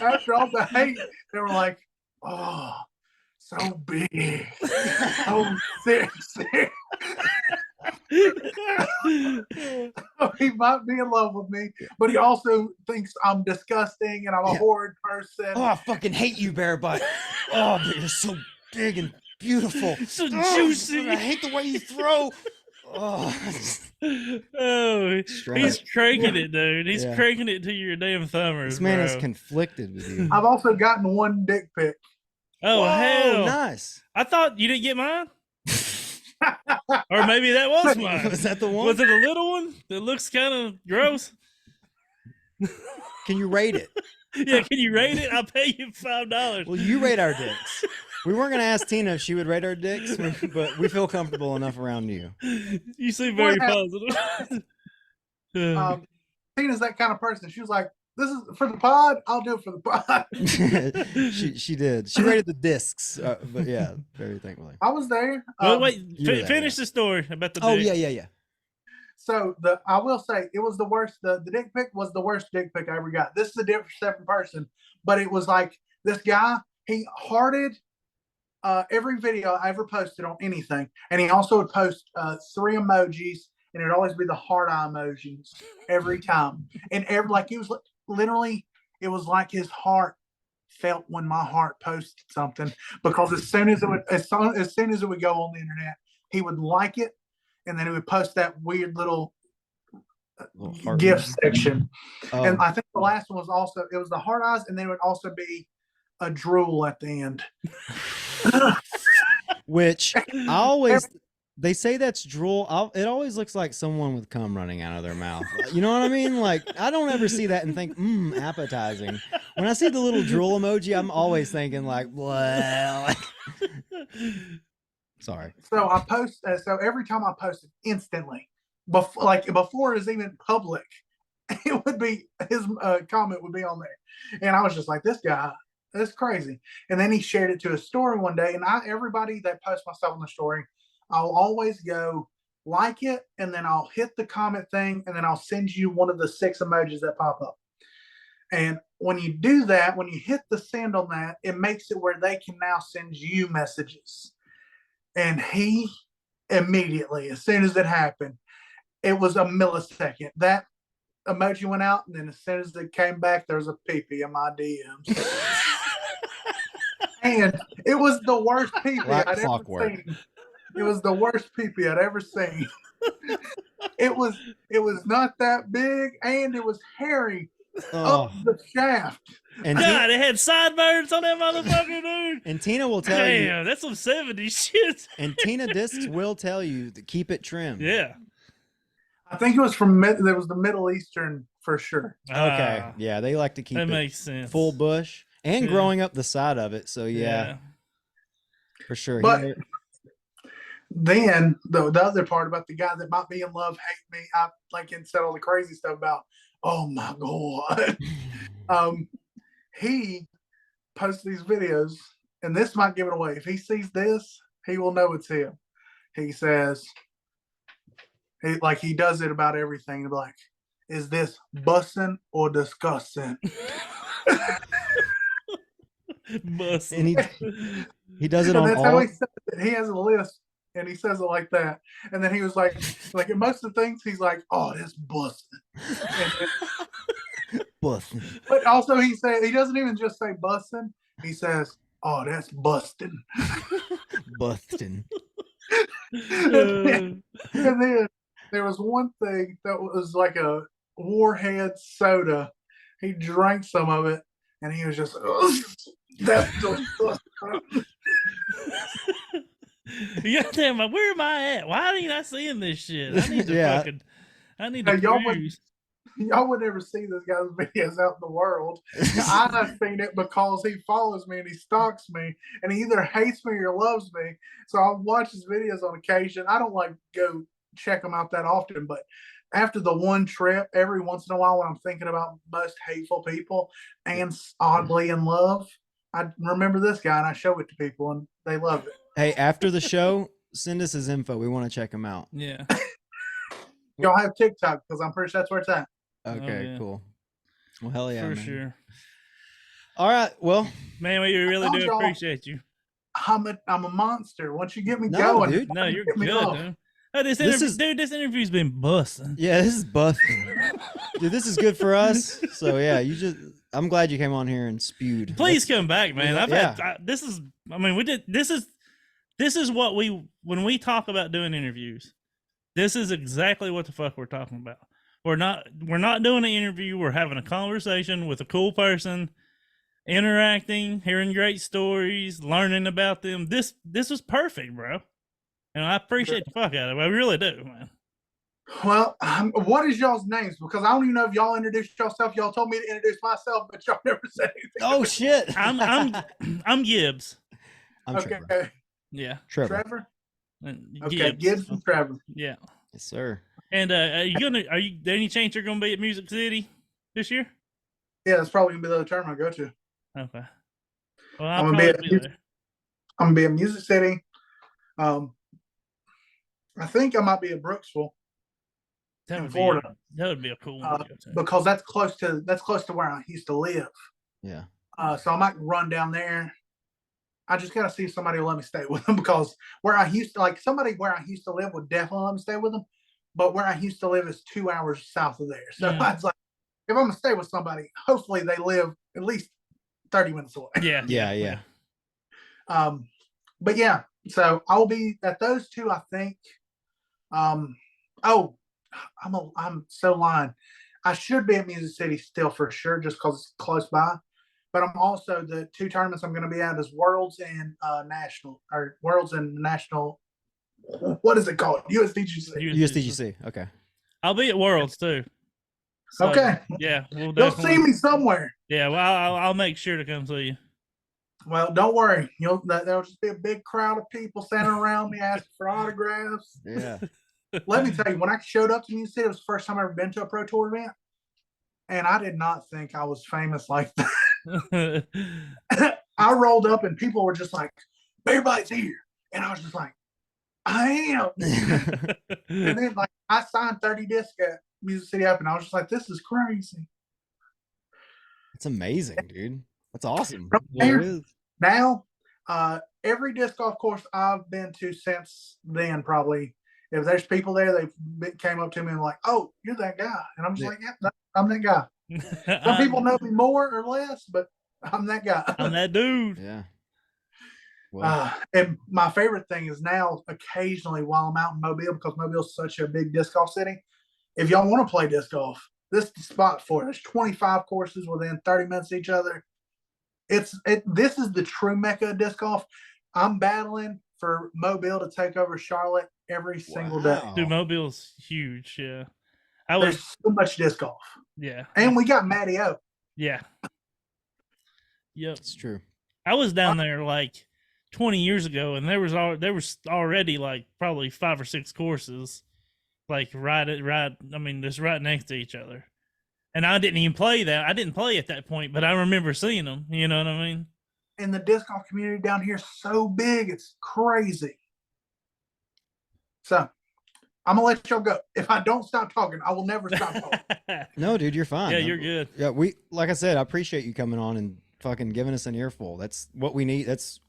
After all the hate, they were like, "Oh, so big, so serious." He might be in love with me, but he also thinks I'm disgusting and I'm a horrid person. Oh, I fucking hate you, BearBite. Oh, but you're so big and beautiful. So juicy. I hate the way you throw. Oh, he's cranking it, dude. He's cranking it to your damn thumbers. This man bro. is conflicted with you. I've also gotten one dick pic. Oh, whoa, hell. Nice. I thought you didn't get mine. Or maybe that was mine. Was that the one? Was it a little one that looks kind of gross? Can you rate it? Yeah, can you rate it? I'll pay you $5. Well, you rate our dicks. We weren't going to ask Tina if she would rate our dicks, but we feel comfortable enough around you. You seem very positive. Tina's that kind of person. She was like, "This is for the pod. I'll do it for the pod." she did. She rated the discs, but yeah, very thankfully. I was there. Well, wait, finish the story about the dick. Oh, yeah. So I will say it was the worst. The dick pic was the worst dick pic I ever got. This is a different person, but it was like this guy. He hearted every video I ever posted on anything, and he also would post 3 emojis, and it would always be the heart eye emojis every time. And like he was literally, it was like his heart felt when my heart posted something, because as soon as it would go on the internet, he would like it. And then he would post that weird little gift section. Oh. And I think the last one was it was the heart eyes, and then it would also be a drool at the end. Which they say that's drool. It always looks like someone with cum running out of their mouth. You know what I mean? Like, I don't ever see that and think, appetizing. When I see the little drool emoji, I'm always thinking like, well. Sorry. So I post. So every time I posted, instantly, before it was even public, it would be his comment would be on there, and I was just like, "This guy, that's crazy." And then he shared it to his story one day, and everybody that posts my stuff on the story, I'll always go like it, and then I'll hit the comment thing, and then I'll send you one of the 6 emojis that pop up. And when you do that, when you hit the send on that, it makes it where they can now send you messages. And he immediately, as soon as it happened, it was a millisecond. That emoji went out, and then as soon as it came back, there was a pee-pee in my DMs. And it was the worst pee-pee I'd ever seen. It was the worst pee-pee I'd ever seen. It was not that big, and it was hairy up the shaft. And God, it had sideburns on that motherfucker, dude. And Tina will tell you. Damn, that's some 70s shit. And Tina Discs will tell you to keep it trimmed. Yeah. I think it was there was the Middle Eastern for sure. Okay. Yeah, they like to keep it makes sense. Full bush and growing up the side of it. So yeah. For sure. But then the other part about the guy that might be in love, hate me, I like and said all the crazy stuff about, oh my God. He posts these videos, and this might give it away. If he sees this, he will know it's him. He says, he does it about everything. Like, is this bussin' or disgusting? And he does it on all. How he says it. He has a list and he says it like that. And then he was like in most of the things, he's like, "Oh, that's busting." Busting. But also, he doesn't even just say busting. He says, "Oh, that's busting." Busting. And then there was one thing that was like a Warhead soda. He drank some of it, and he was just, "That's disgusting." Goddamn, where am I at? Why ain't I seeing this shit? I need to fucking, I need to cruise. Y'all would never see this guy's videos out in the world. I've seen it because he follows me and he stalks me, and he either hates me or loves me. So I'll watch his videos on occasion. I don't like go check them out that often, but after the one trip, every once in a while when I'm thinking about most hateful people and oddly in love, I remember this guy and I show it to people and they love it. Hey, after the show, send us his info. We want to check him out. Yeah. Y'all have TikTok because I'm pretty sure that's where it's at. Okay, cool. Well, hell yeah, for man. sure. All right, well, man, we really do appreciate you. I'm a monster. Once you get me going, dude. No, you're good, dude. Oh, this interview's been busting. Yeah, this is busting. Dude, this is good for us. So yeah, I'm glad you came on here and spewed. Please come back, man. This is what when we talk about doing interviews, this is exactly what the fuck we're talking about. We're not doing an interview. We're having a conversation with a cool person, interacting, hearing great stories, learning about them. This was perfect, bro. And I appreciate the fuck out of it. I really do, man. Well, what is y'all's names? Because I don't even know if y'all introduced yourself. Y'all told me to introduce myself, but y'all never said anything. Oh shit! I'm Gibbs. I'm okay. Trevor. Yeah, Trevor. Okay, Gibbs and Trevor. Yeah. Yes, sir. And are there any chance you're gonna be at Music City this year? Yeah, that's probably gonna be the other tournament I go to. Okay. Well, I'm gonna be at Music City. I think I might be at Brooksville in Florida. That would be a cool one because that's close to where I used to live. Yeah. So I might run down there. I just gotta see if somebody will let me stay with them because where I used to live would definitely let me stay with them. But where I used to live is 2 hours south of there. So I was like, if I'm gonna stay with somebody, hopefully they live at least 30 minutes away. Yeah. But yeah, so I'll be at those two, I think. I'm so lying. I should be at Music City still for sure, just because it's close by. But I'm also the two tournaments I'm going to be at is Worlds and National. What is it called? USDGC. USDGC. Okay. I'll be at Worlds too. So, okay. Yeah, you'll see me somewhere. Yeah, well, I'll make sure to come see you. Well, don't worry. There'll just be a big crowd of people standing around me asking for autographs. Yeah. Let me tell you, when I showed up to Music City, it was the first time I've ever been to a Pro Tour event, and I did not think I was famous like that. I rolled up and people were just like, "BearBite's here," and I was just like, "I am." And then like I signed 30 discs at Music City Up, and I was just like, "This is crazy." It's amazing, dude. That's awesome. Now, every disc golf course I've been to since then, probably, if there's people there, they came up to me and like, "Oh, you're that guy," and I'm just like, "Yeah, I'm that guy." Some people know me more or less, but I'm that guy. I'm that dude. Yeah. Well. And my favorite thing is now, occasionally while I'm out in Mobile, because Mobile's such a big disc golf city, if y'all want to play disc golf, this is the spot for it. There's 25 courses within 30 minutes of each other. This is the true mecca of disc golf. I'm battling for Mobile to take over Charlotte every single day. Dude, Mobile's huge. Yeah. There's so much disc golf. Yeah. And we got Matty O. Yeah. Yep. It's true. I was down there like 20 years ago, and there was already like probably 5 or 6 courses, like just right next to each other. And I didn't even play that. I didn't play at that point, but I remember seeing them. You know what I mean? And the disc golf community down here is so big, it's crazy. So I'm gonna let y'all go. If I don't stop talking, I will never stop talking. No, dude, you're fine. Yeah, you're good. Yeah, like I said, I appreciate you coming on and fucking giving us an earful. That's what we need. It's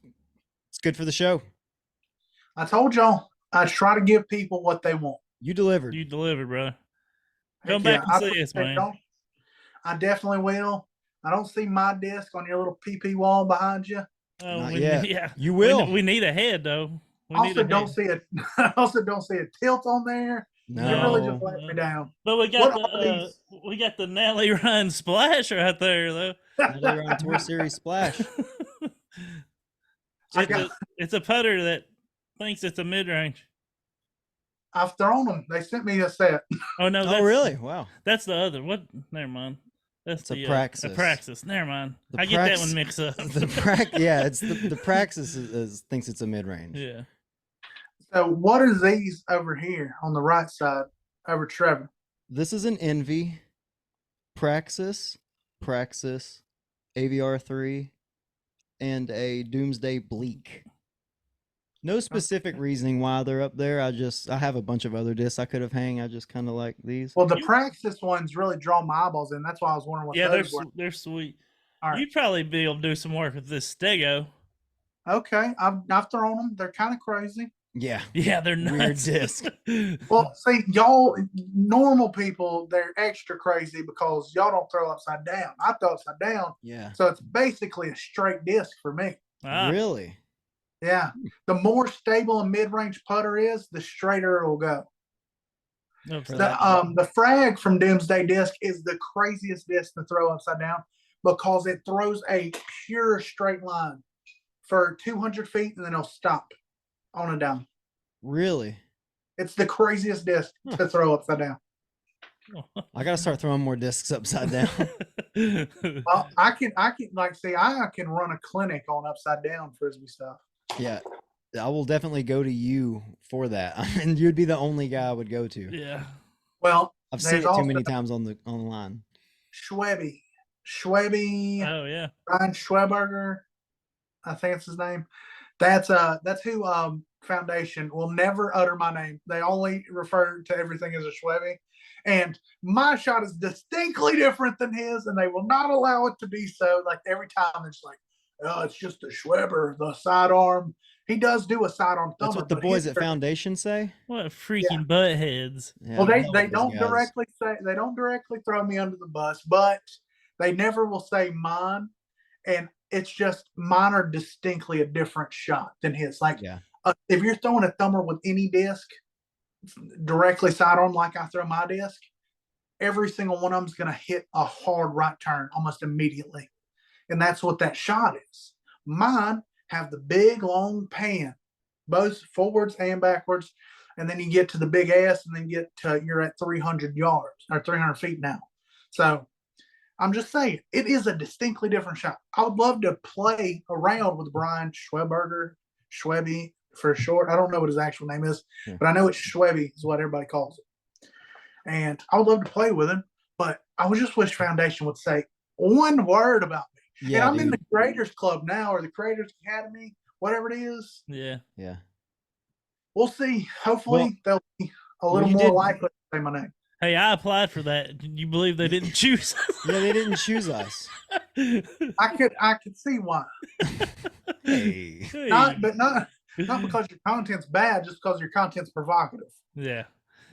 good for the show. I told y'all, I try to give people what they want. You delivered. You delivered, bro. Come Yeah, back and see us, man. I definitely will. I don't see my disc on your little PP wall behind you. Oh, Not yet. yeah. You will. We need a head though. We I also don't see a tilt on there. No. You really just let me down. But we got What the Natalie Ryan splash right there though. Natalie Ryan Tour Series splash. It's a putter that thinks it's a mid range. I've thrown them. They sent me a set. Oh no! Oh really? Wow. That's the other. What? Never mind. That's the Praxis. Praxis. Never mind. I get that one mixed up. It's the Praxis thinks it's a mid range. Yeah. So what is these over here on the right side over Trevor? This is an Envy, Praxis, AVR3, and a Doomsday Bleak. No specific reasoning why they're up there. I have a bunch of other discs I could have hang. I just kind of like these. Well, the Praxis ones really draw my eyeballs in. That's why I was wondering what those were. They're sweet. Right. You'd probably be able to do some work with this Stego. Okay, I've thrown them. They're kind of crazy. Yeah, they're nuts. Weird disc. Well, see, y'all normal people, they're extra crazy because y'all don't throw upside down. I throw upside down. Yeah. So it's basically a straight disc for me. Really? Yeah. The more stable a mid-range putter is, the straighter it'll go. The frag from Doomsday Disc is the craziest disc to throw upside down because it throws a pure straight line for 200 feet and then it'll stop on a down. Really? It's the craziest disc to throw upside down. I gotta start throwing more discs upside down. Well, I can I can run a clinic on upside down frisbee stuff. Yeah, I will definitely go to you for that. And you'd be the only guy I would go to. Yeah. Well, I've seen it too many times on the line. Schwebe. Oh yeah. Ryan Schweberger, I think it's his name. That's who Foundation will never utter my name. They only refer to everything as a Schwebe. And my shot is distinctly different than his, and they will not allow it to be so. Like every time it's like, oh, it's just a Schweber, the sidearm. He does do a sidearm thumber. That's what the boys at Foundation say. What freaking butt heads. Yeah, well, they don't directly throw me under the bus, but they never will say mine. And it's just mine are distinctly a different shot than his. Like if you're throwing a thumber with any disc directly sidearm like I throw my disc, every single one of them is going to hit a hard right turn almost immediately. And that's what that shot is. Mine have the big long pan, both forwards and backwards. And then you get to the big ass and then you're at 300 yards or 300 feet now. So I'm just saying, it is a distinctly different shot. I would love to play around with Brian Schwebe for short. I don't know what his actual name is, but I know it's Schwebe is what everybody calls it. And I would love to play with him, but I would just wish Foundation would say one word about me. Yeah, and I'm in the Creators Club now, or the Creators Academy, whatever it is. Yeah. Yeah. We'll see. Hopefully they'll be a little more likely to say my name. Hey, I applied for that. Did you believe they didn't choose us? Yeah, they didn't choose us. I could see why. Hey. Not because your content's bad, just because your content's provocative. Yeah.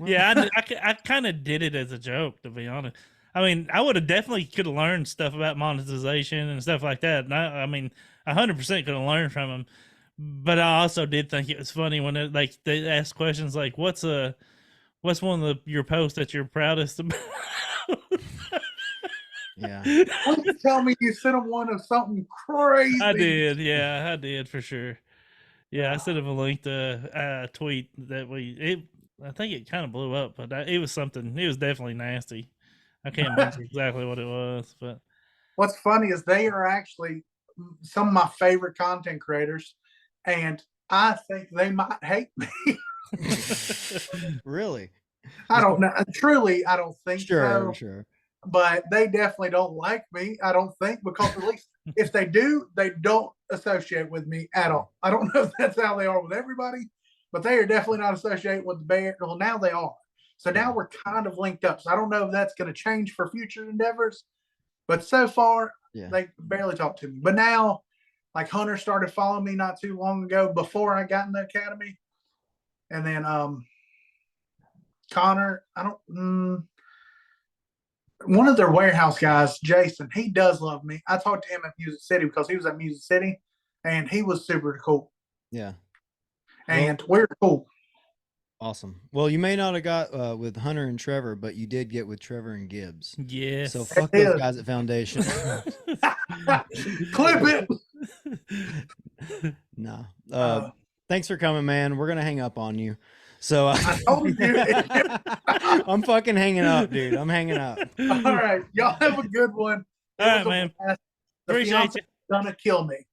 Yeah, I kind of did it as a joke, to be honest. I mean, I would have definitely could have learned stuff about monetization and stuff like that. And I mean, 100% could have learned from them. But I also did think it was funny when they asked questions like, "What's one of your posts that you're proudest about?" Yeah. Don't tell me you sent them one of something crazy. I did. Yeah, I did for sure. Yeah, I sent him a link to a tweet that I think it kind of blew up, but it was something. It was definitely nasty. I can't remember exactly what it was, but what's funny is they are actually some of my favorite content creators, and I think they might hate me. Really? I don't know. Truly, I don't think so. Sure. But they definitely don't like me, I don't think, because at least if they do, they don't associate with me at all. I don't know if that's how they are with everybody, but they are definitely not associated with the bear. Well, now they are. So now we're kind of linked up. So I don't know if that's going to change for future endeavors, but so far they barely talk to me. But now, like Hunter started following me not too long ago before I got in the academy, And then Connor, one of their warehouse guys, Jason, he does love me. I talked to him at Music City because he was at Music City, and he was super cool. Yeah. And we're cool. Awesome. Well, you may not have got with Hunter and Trevor, but you did get with Trevor and Gibbs. Yeah. So fuck those guys at Foundation. Clip it. No. Thanks for coming, man. We're gonna hang up on you. So I told you. I'm fucking hanging up, dude. I'm hanging up. All right, y'all have a good one. All right, man. Appreciate you. Gonna kill me.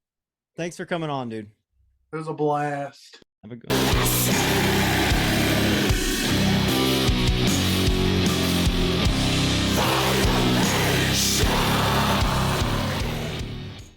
Thanks for coming on, dude. It was a blast. Have a good one.